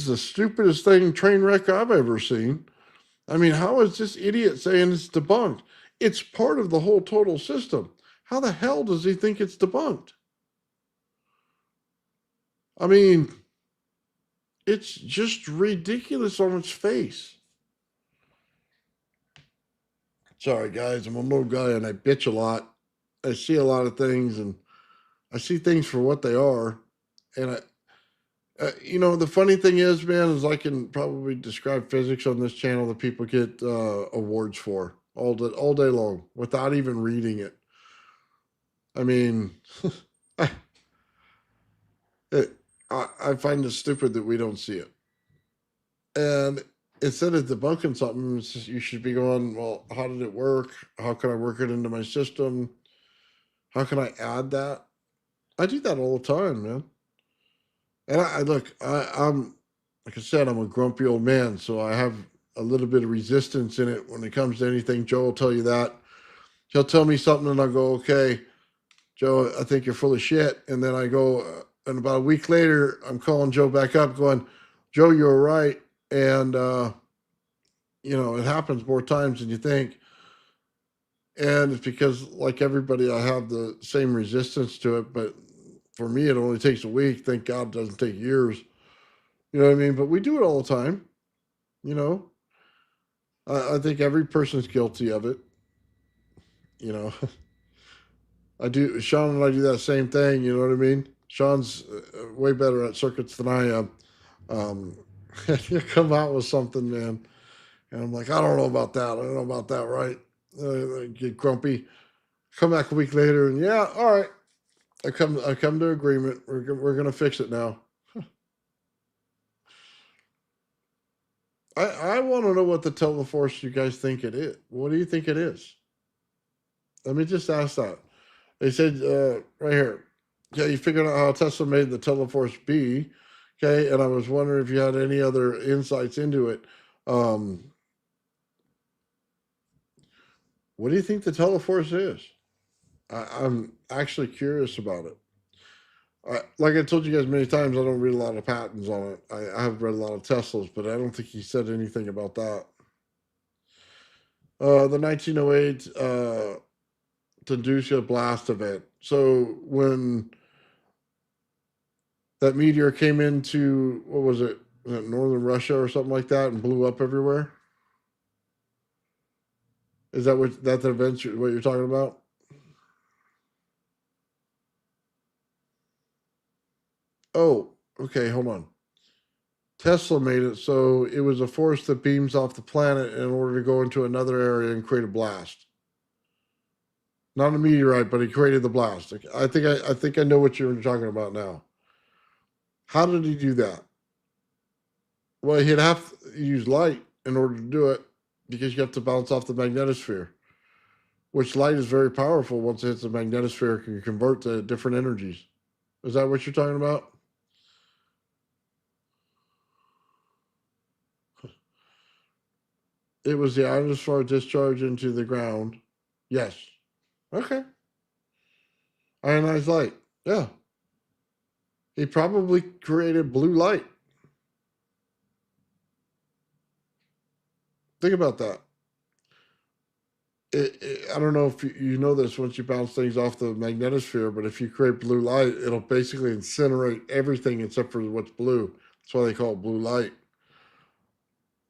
the stupidest train wreck I've ever seen. I mean, how is this idiot saying it's debunked? It's part of the whole total system. How the hell does he think it's debunked? I mean, it's just ridiculous on its face. Sorry, guys, I'm a little guy and I bitch a lot. I see a lot of things, and I see things for what they are. And The funny thing is, man, is I can probably describe physics on this channel that people get awards for all day long without even reading it. I mean, I, I find it stupid that we don't see it. And instead of debunking something, you should be going, well, how did it work? How can I work it into my system? How can I add that? I do that all the time, man. And I look, I'm like I said, I'm a grumpy old man, so I have a little bit of resistance in it when it comes to anything. Joe will tell you that. He'll tell me something, and I'll go, okay, Joe, I think you're full of shit. And then I go, and about a week later, I'm calling Joe back up, going, Joe, you were right. And, it happens more times than you think. And it's because, like everybody, I have the same resistance to it. But for me, it only takes a week. Thank God it doesn't take years. You know what I mean? But we do it all the time. You know, I think every person's guilty of it. You know, I do. Sean and I do that same thing. You know what I mean? Sean's way better at circuits than I am. Um, you come out with something, man, and I'm like, I don't know about that. I don't know about that, right? I get grumpy. Come back a week later, and yeah, all right. I come to agreement. We're gonna fix it now. I want to know what the teleforce you guys think it is. What do you think it is? Let me just ask that. They said right here. Yeah, you figured out how Tesla made the Teleforce B. Okay, and I was wondering if you had any other insights into it. Um, what do you think the Teleforce is? I'm actually curious about it. Like I told you guys many times, I don't read a lot of patents on it. I have read a lot of Teslas, but I don't think he said anything about that. The 1908 Tunguska blast event. So when that meteor came into, what was it? Was it northern Russia or something like that, and blew up everywhere? Is that what that event what you're talking about? Oh, okay, hold on. Tesla made it so it was a force that beams off the planet in order to go into another area and create a blast. Not a meteorite, but he created the blast. I think I know what you're talking about now. How did he do that? Well, he'd have to use light in order to do it because you have to bounce off the magnetosphere, which light is very powerful. Once it hits the magnetosphere, it can convert to different energies. Is that what you're talking about? It was the ionosphere discharge into the ground. Yes. Okay. Ionized light. Yeah. He probably created blue light. Think about that. I don't know if you know this once you bounce things off the magnetosphere, but if you create blue light, it'll basically incinerate everything except for what's blue. That's why they call it blue light.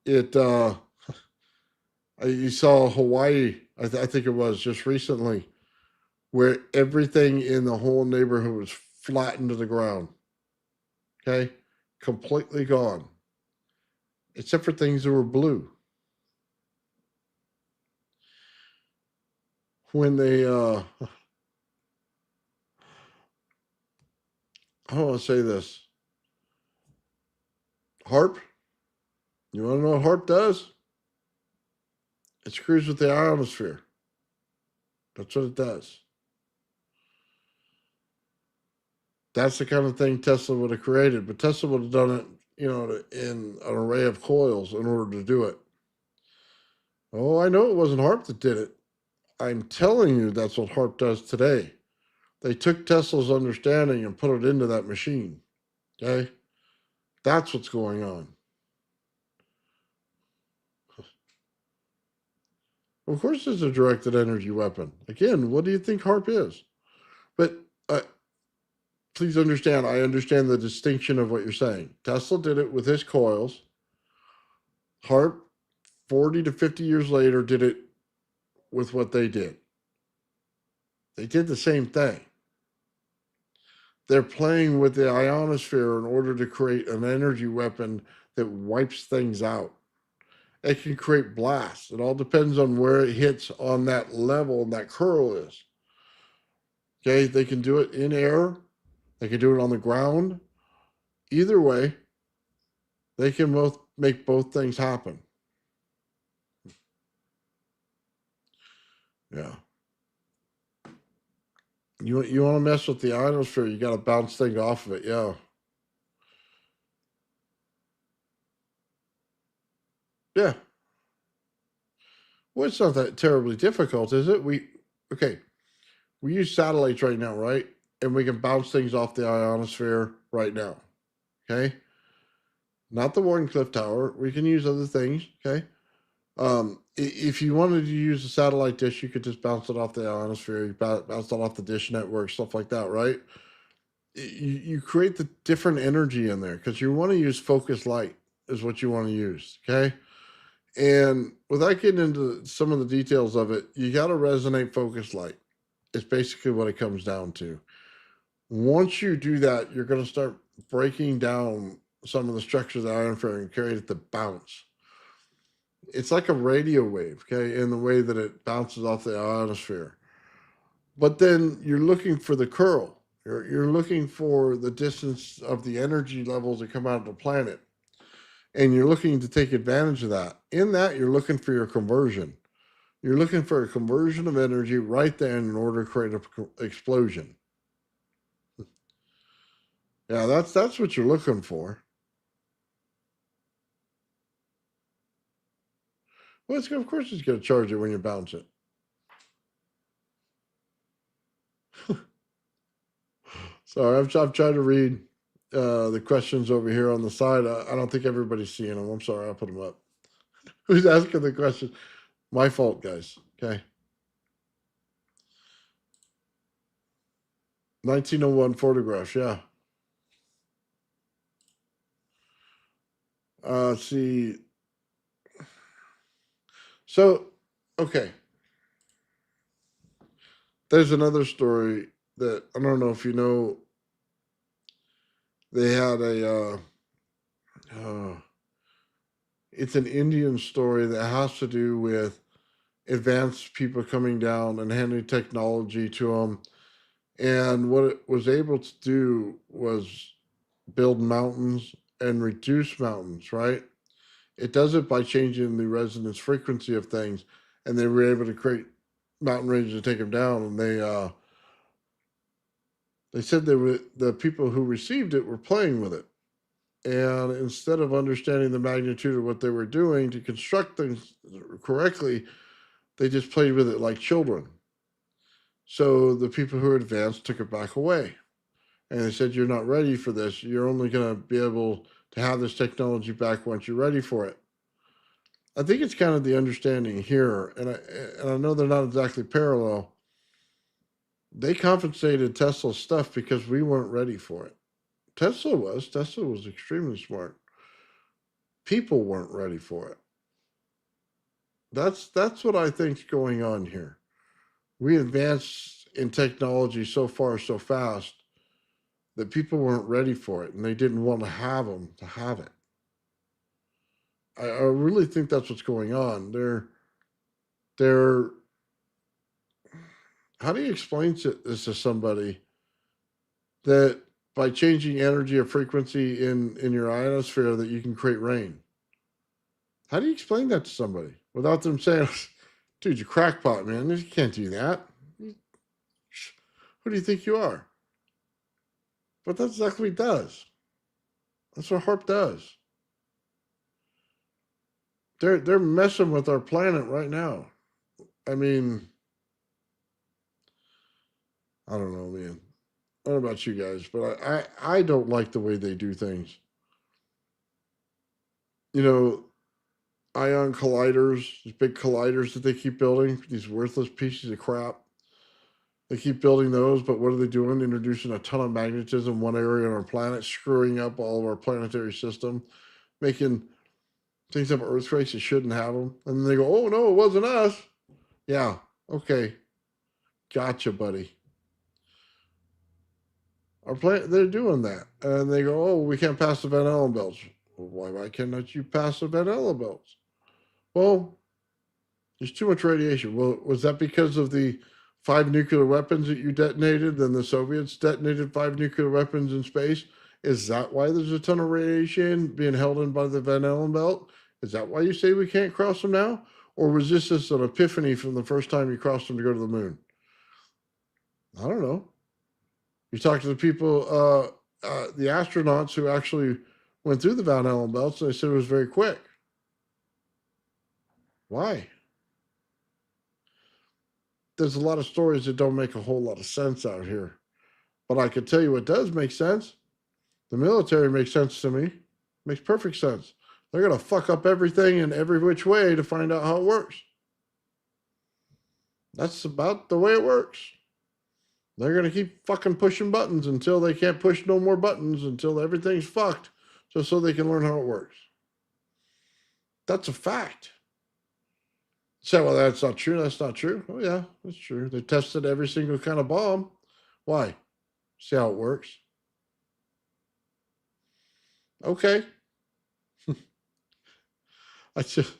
It you saw Hawaii, I think it was just recently, where everything in the whole neighborhood was flattened to the ground. Okay, completely gone, except for things that were blue. When they, I don't want to say this, HARP. You want to know what HARP does? It screws with the ionosphere. That's what it does. That's the kind of thing Tesla would have created, but Tesla would have done it, in an array of coils in order to do it. Oh, I know it wasn't HARP that did it. I'm telling you, that's what HARP does today. They took Tesla's understanding and put it into that machine. Okay? That's what's going on. Of course, it's a directed energy weapon. Again, what do you think HARP is? But please understand, I understand the distinction of what you're saying. Tesla did it with his coils. HARP, 40 to 50 years later, did it with what they did. They did the same thing. They're playing with the ionosphere in order to create an energy weapon that wipes things out. It can create blasts. It all depends on where it hits on that level and that curl is. Okay, they can do it in air, they can do it on the ground. Either way, they can both make both things happen. Yeah. You want to mess with the ionosphere, you got to bounce things off of it. Yeah. Yeah. Well, it's not that terribly difficult, is it? Okay, we use satellites right now, right? And we can bounce things off the ionosphere right now. Okay. Not the Warncliffe Tower. We can use other things. Okay. If you wanted to use a satellite dish, you could just bounce it off the ionosphere. You bounce it off the dish network, stuff like that, right? You create the different energy in there because you want to use focused light is what you want to use. Okay. And without getting into some of the details of it, you got to resonate focused light. It's basically what it comes down to. Once you do that, you're going to start breaking down some of the structures of the ionosphere and create it to bounce. It's like a radio wave, okay, in the way that it bounces off the ionosphere. But then you're looking for the curl. You're looking for the distance of the energy levels that come out of the planet. And you're looking to take advantage of that. In that, you're looking for your conversion. You're looking for a conversion of energy right there in order to create an explosion. Yeah, that's what you're looking for. Well, of course it's going to charge it when you bounce it. Sorry, I'm trying to read the questions over here on the side. I don't think everybody's seeing them. I'm sorry, I'll put them up. Who's asking the question? My fault, guys. Okay. 1901 photographs, yeah. Let's see. So, okay. There's another story that I don't know if you know. They had uh, it's an Indian story that has to do with advanced people coming down and handing technology to them. And what it was able to do was build mountains and reduce mountains, right? It does it by changing the resonance frequency of things. And they were able to create mountain ranges to take them down. And they said the people who received it were playing with it. And instead of understanding the magnitude of what they were doing to construct things correctly, they just played with it like children. So the people who were advanced took it back away. And they said, you're not ready for this. You're only going to be able to have this technology back once you're ready for it. I think it's kind of the understanding here. And I know they're not exactly parallel. They compensated Tesla's stuff because we weren't ready for it. Tesla was extremely smart. People weren't ready for it. That's what I think's going on here. We advanced in technology so far so fast that people weren't ready for it and they didn't want to have them to have it. I really think that's what's going on. They're how do you explain this to somebody that by changing energy or frequency in your ionosphere that you can create rain? How do you explain that to somebody without them saying, dude, you crackpot, man. You can't do that. Who do you think you are? But that's exactly what he does. That's what HARP does. They're messing with our planet right now. I mean, I don't know, man. I don't know about you guys, but I don't like the way they do things. You know, ion colliders, these big colliders that they keep building, these worthless pieces of crap. They keep building those, but what are they doing? Introducing a ton of magnetism in one area on our planet, screwing up all of our planetary system, making things have earthquakes that shouldn't have them. And then they go, oh, no, it wasn't us. Yeah, okay. Gotcha, buddy. They're doing that, and they go, "Oh, we can't pass the Van Allen belts." Well, why cannot you pass the Van Allen belts? Well, there's too much radiation. Well, was that because of the 5 nuclear weapons that you detonated? Then the Soviets detonated 5 nuclear weapons in space. Is that why there's a ton of radiation being held in by the Van Allen belt? Is that why you say we can't cross them now? Or was this just an epiphany from the first time you crossed them to go to the moon? I don't know. You talk to the people, the astronauts who actually went through the Van Allen belts, and they said it was very quick. Why? There's a lot of stories that don't make a whole lot of sense out here. But I can tell you what does make sense. The military makes sense to me. Makes perfect sense. They're going to fuck up everything in every which way to find out how it works. That's about the way it works. They're going to keep fucking pushing buttons until they can't push no more buttons, until everything's fucked, just so they can learn how it works. That's a fact. Say, well, that's not true. That's not true. Oh, yeah, that's true. They tested every single kind of bomb. Why? See how it works. Okay. I just,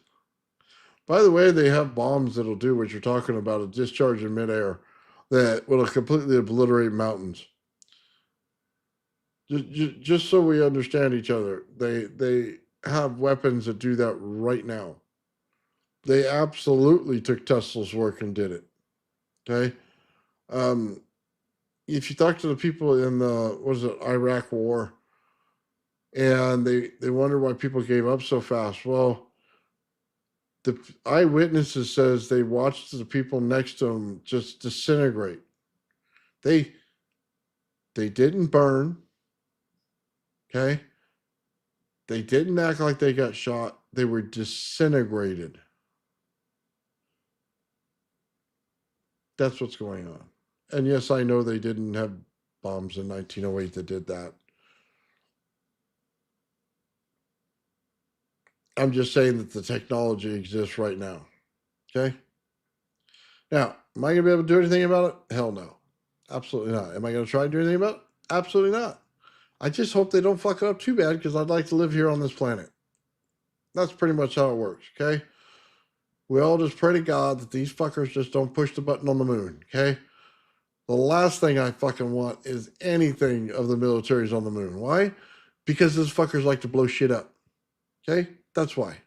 by the way, they have bombs that'll do what you're talking about, a discharge in midair that will completely obliterate mountains. Just so we understand each other, they have weapons that do that right now. They absolutely took Tesla's work and did it. Okay. If you talk to the people in the Iraq war, and they wonder why people gave up so fast. Well, the eyewitnesses says they watched the people next to them just disintegrate. They didn't burn. Okay. They didn't act like they got shot. They were disintegrated. That's what's going on. And yes, I know they didn't have bombs in 1908 that did that. I'm just saying that the technology exists right now. Okay. Now, am I going to be able to do anything about it? Hell no. Absolutely not. Am I going to try to do anything about it? Absolutely not. I just hope they don't fuck it up too bad, because I'd like to live here on this planet. That's pretty much how it works. Okay. We all just pray to God that these fuckers just don't push the button on the moon. Okay. The last thing I fucking want is anything of the military's on the moon. Why? Because those fuckers like to blow shit up. Okay? That's why.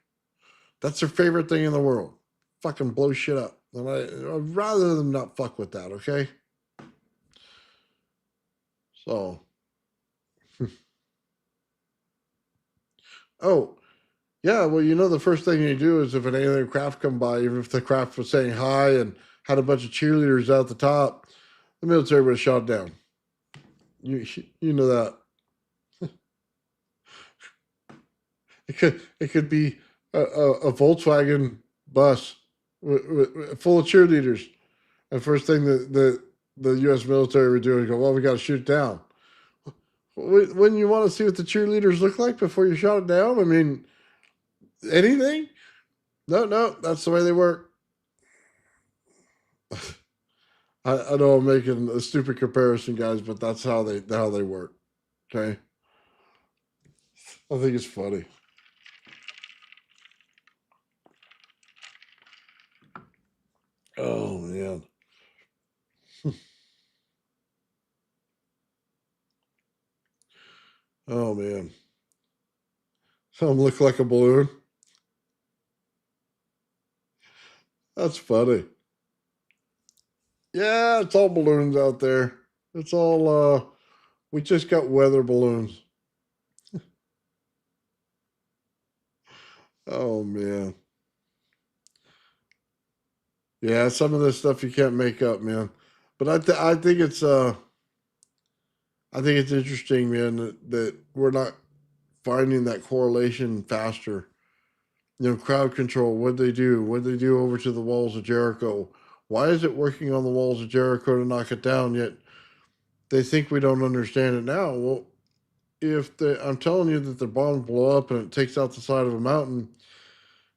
That's their favorite thing in the world. Fucking blow shit up. And I'd rather them not fuck with that, okay? So. Oh, yeah, well, the first thing you do is if an alien craft come by, even if the craft was saying hi and had a bunch of cheerleaders out the top, the military would have shot down. You know that. It could be a Volkswagen bus full of cheerleaders. And first thing the U.S. military would do is go, well, we got to shoot it down. Wouldn't you want to see what the cheerleaders look like before you shot it down? I mean, anything? No, that's the way they work. I know I'm making a stupid comparison, guys, but that's how they work. Okay, I think it's funny. Oh man. Oh man. Some look like a balloon. That's funny. Yeah, it's all balloons out there. It's all we just got weather balloons. Oh man. Yeah, some of this stuff you can't make up, man. But I think it's interesting, man, that we're not finding that correlation faster. Crowd control. What they do? What they do over to the walls of Jericho? Why is it working on the walls of Jericho to knock it down? Yet they think we don't understand it now. Well, I'm telling you that the bombs blow up and it takes out the side of a mountain,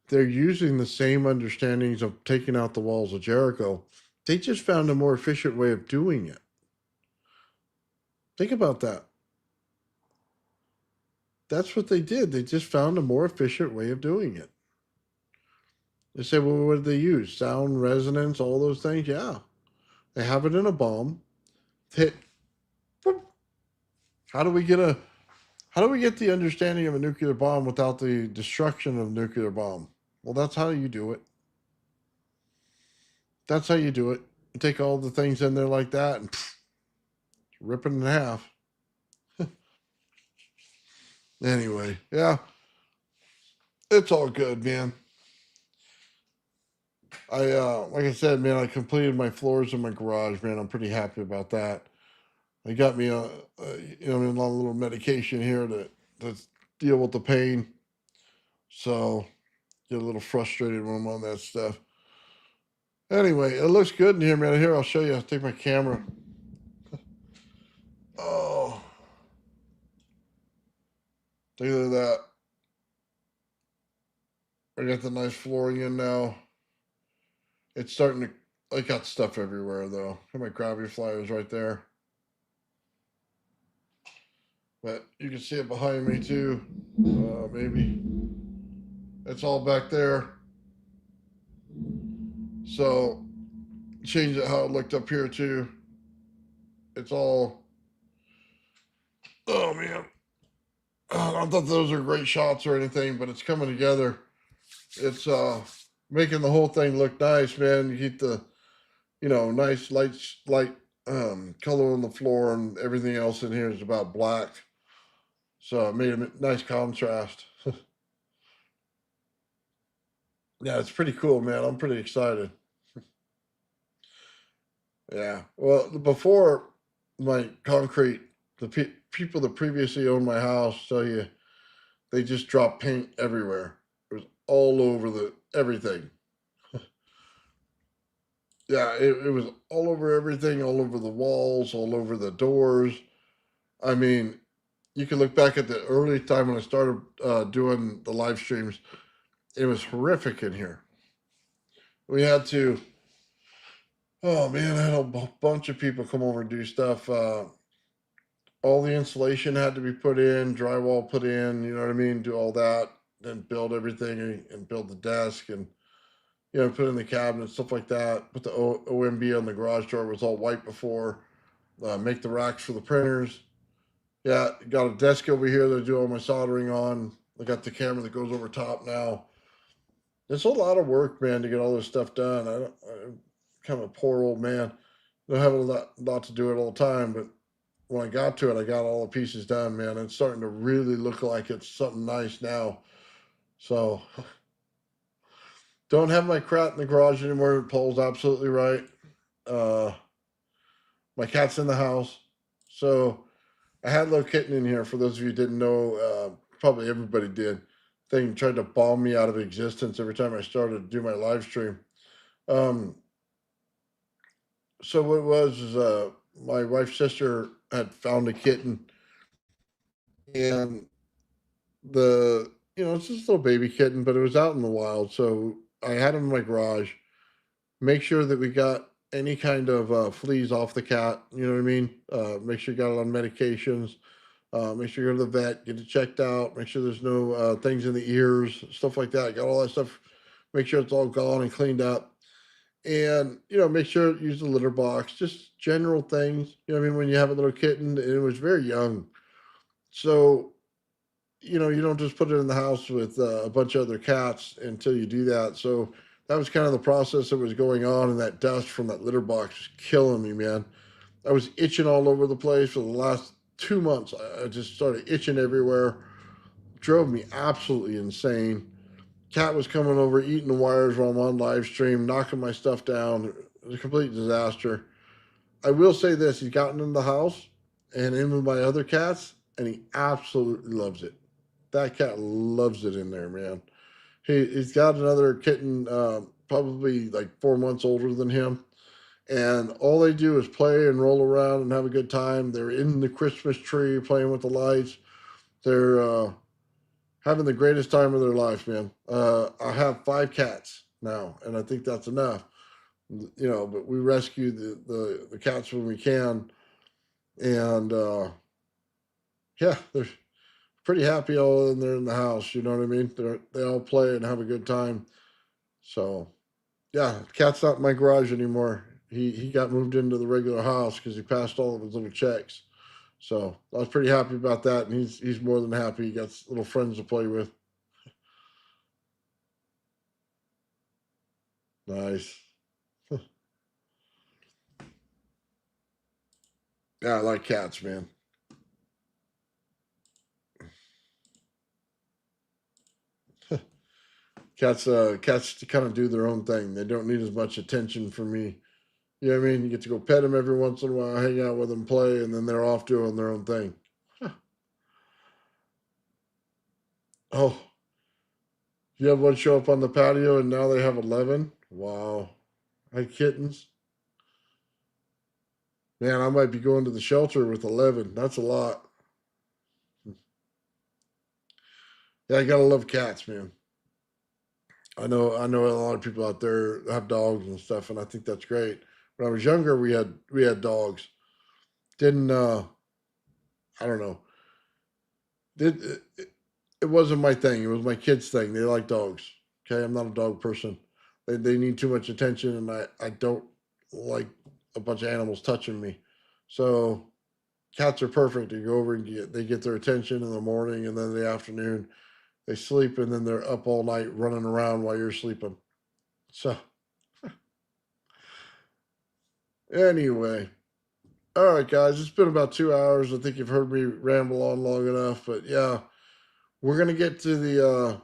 they're using the same understandings of taking out the walls of Jericho. They just found a more efficient way of doing it. Think about that. That's what they did. They just found a more efficient way of doing it. They say, well, what did they use? Sound, resonance, all those things? Yeah. They have it in a bomb. Hit. How do we get a how do we get the understanding of a nuclear bomb without the destruction of a nuclear bomb? Well, that's how you do it. That's how you do it. You take all the things in there like that and rip it in half. Anyway, yeah, it's all good, man. Like I said, man, I completed my floors in my garage, man. I'm pretty happy about that. They got me a little medication here to deal with the pain. So get a little frustrated when I'm on that stuff. Anyway, it looks good in here, man. Here, I'll show you. I'll take my camera. Oh, take a look at that. I got the nice flooring in now. It's starting to. I got stuff everywhere though. Got my gravity flyers right there. But you can see it behind me too. Maybe it's all back there. So change it how it looked up here too. It's all. Oh man, I thought those are great shots or anything, but it's coming together. It's making the whole thing look nice, man. You keep the nice light color on the floor, and everything else in here is about black. So it made a nice contrast. Yeah, it's pretty cool, man. I'm pretty excited. Yeah. Well, before my concrete, the people that previously owned my house tell you they just dropped paint everywhere. It was all over the everything. Yeah, it was all over everything, all over the walls, all over the doors. I mean, you can look back at the early time when I started doing the live streams. It was horrific in here. We had to. Oh man, I had a bunch of people come over and do stuff. All the insulation had to be put in, drywall put in. You know what I mean? Do all that, then build everything and build the desk and put in the cabinet, stuff like that. Put the OMB on the garage door, was all white before. Make the racks for the printers. Yeah, got a desk over here that I do all my soldering on. I got the camera that goes over top now. It's a lot of work, man, to get all this stuff done. I'm kind of a poor old man. I don't have a lot to do it all the time, but when I got to it, I got all the pieces done, man. It's starting to really look like it's something nice now. So don't have my crap in the garage anymore. Paul's absolutely right. Uh, my cat's in the house. So I had a little kitten in here. For those of you who didn't know, probably everybody did. Thing tried to bomb me out of existence every time I started to do my live stream. Um, so what it was is my wife's sister had found a kitten, and it's just a little baby kitten, but it was out in the wild. So I had him in my garage. Make sure that we got any kind of fleas off the cat. You know what I mean? Make sure you got it on medications. Make sure you go to the vet, get it checked out. Make sure there's no things in the ears, stuff like that. Got all that stuff. Make sure it's all gone and cleaned up. And make sure use the litter box. Just general things. You know what I mean? When you have a little kitten, and it was very young, so you don't just put it in the house with a bunch of other cats until you do that. So that was kind of the process that was going on, and that dust from that litter box was killing me, man. I was itching all over the place for the last 2 months. I just started itching everywhere. Drove me absolutely insane. Cat was coming over, eating the wires while I'm on live stream, knocking my stuff down. It was a complete disaster. I will say this: he's gotten in the house and in with my other cats, and he absolutely loves it. That cat loves it in there, man. He's got another kitten, probably like 4 months older than him, and all they do is play and roll around and have a good time. They're in the Christmas tree playing with the lights. They're having the greatest time of their life, man. I have 5 cats now, and I think that's enough. But we rescue the cats when we can. And yeah, they're pretty happy all in there in the house. You know what I mean? They all play and have a good time. So yeah, cat's not in my garage anymore. He got moved into the regular house because he passed all of his little checks. So I was pretty happy about that, and he's more than happy. He got little friends to play with. Nice. Yeah, I like cats, man. Cats kind of do their own thing. They don't need as much attention from me. You know what I mean? You get to go pet them every once in a while, hang out with them, play, and then they're off doing their own thing. Oh, you have one show up on the patio, and now they have 11. Wow. I had kittens. Man, I might be going to the shelter with 11. That's a lot. Yeah, I gotta love cats, man. I know a lot of people out there have dogs and stuff, and I think that's great. When I was younger, we had dogs. Didn't I don't know. It wasn't my thing. It was my kids' thing. They like dogs. Okay, I'm not a dog person. They need too much attention, and I don't like a bunch of animals touching me. So cats are perfect. You go over and they get their attention in the morning, and then in the afternoon they sleep, and then they're up all night running around while you're sleeping. So anyway, all right, guys, it's been about 2 hours. I think you've heard me ramble on long enough, but yeah, we're gonna get to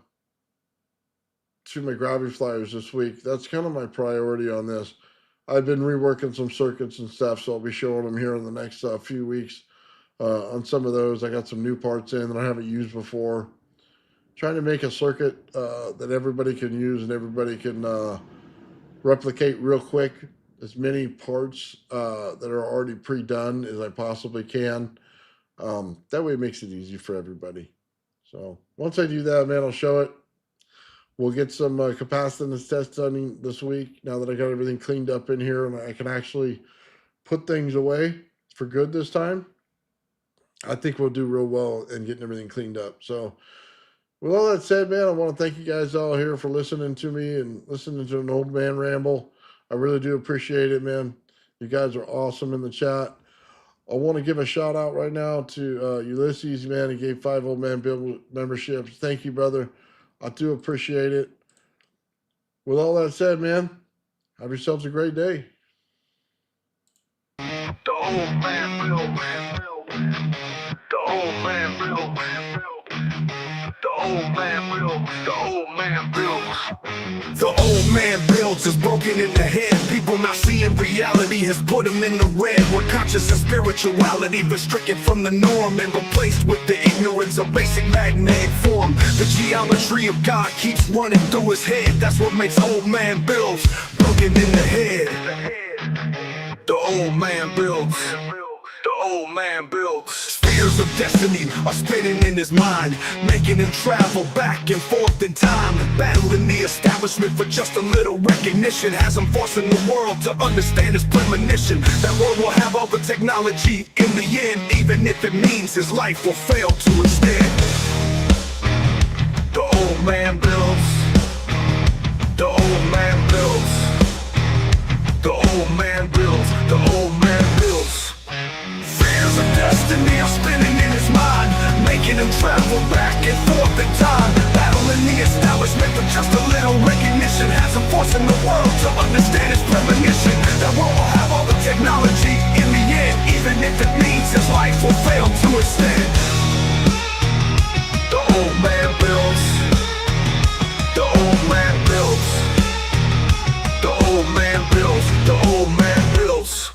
my gravity flyers this week. That's kind of my priority on this. I've been reworking some circuits and stuff, so I'll be showing them here in the next few weeks. On some of those, I got some new parts in that I haven't used before. Trying to make a circuit that everybody can use and everybody can replicate real quick. As many parts that are already pre-done as I possibly can. That way it makes it easy for everybody. So once I do that, man, I'll show it. We'll get some capacitance test done this week. Now that I got everything cleaned up in here and I can actually put things away for good this time, I think we'll do real well in getting everything cleaned up. So with all that said, man, I want to thank you guys all here for listening to me and listening to an old man ramble. I really do appreciate it, man. You guys are awesome in the chat. I want to give a shout out right now to Ulysses, man. He gave 5 Old Man Bill memberships. Thank you, brother. I do appreciate it. With all that said, man, have yourselves a great day. The old man Bill, the old man Bill, the old man Bill, the old man Bill. The old man builds is broken in the head. People not seeing reality has put him in the red. Where conscious and spirituality restricted from the norm and replaced with the ignorance of basic magnetic form. The geometry of God keeps running through his head. That's what makes old man builds broken in the head. The old man builds. The old man builds. Spheres of destiny are spinning in his mind, making him travel back and forth in time, battling the establishment for just a little recognition. Has him forcing the world to understand his premonition. That world will have all the technology in the end, even if it means his life will fail to instead. The old man builds. The old man builds. The old man builds. The old man builds. Fears of destiny are spinning in his mind, making him travel back and forth in time, battling the establishment for just a little recognition. Has him forcing the world to understand his premonition. That world will have all the technology in the end, even if it means his life will fail to extend. The old man builds. The old man builds. The old man builds. The old man builds.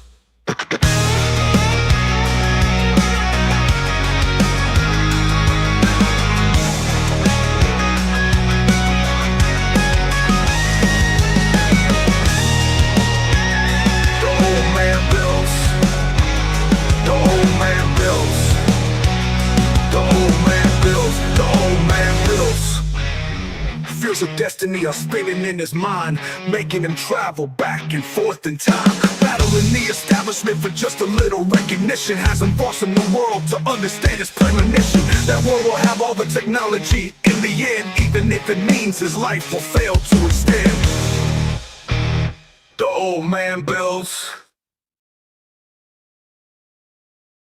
Of destiny are spinning in his mind, making him travel back and forth in time. battling the establishment for just a little recognition, has him forcing the world to understand his premonition. That world will have all the technology in the end, even if it means his life will fail to extend. The old man builds,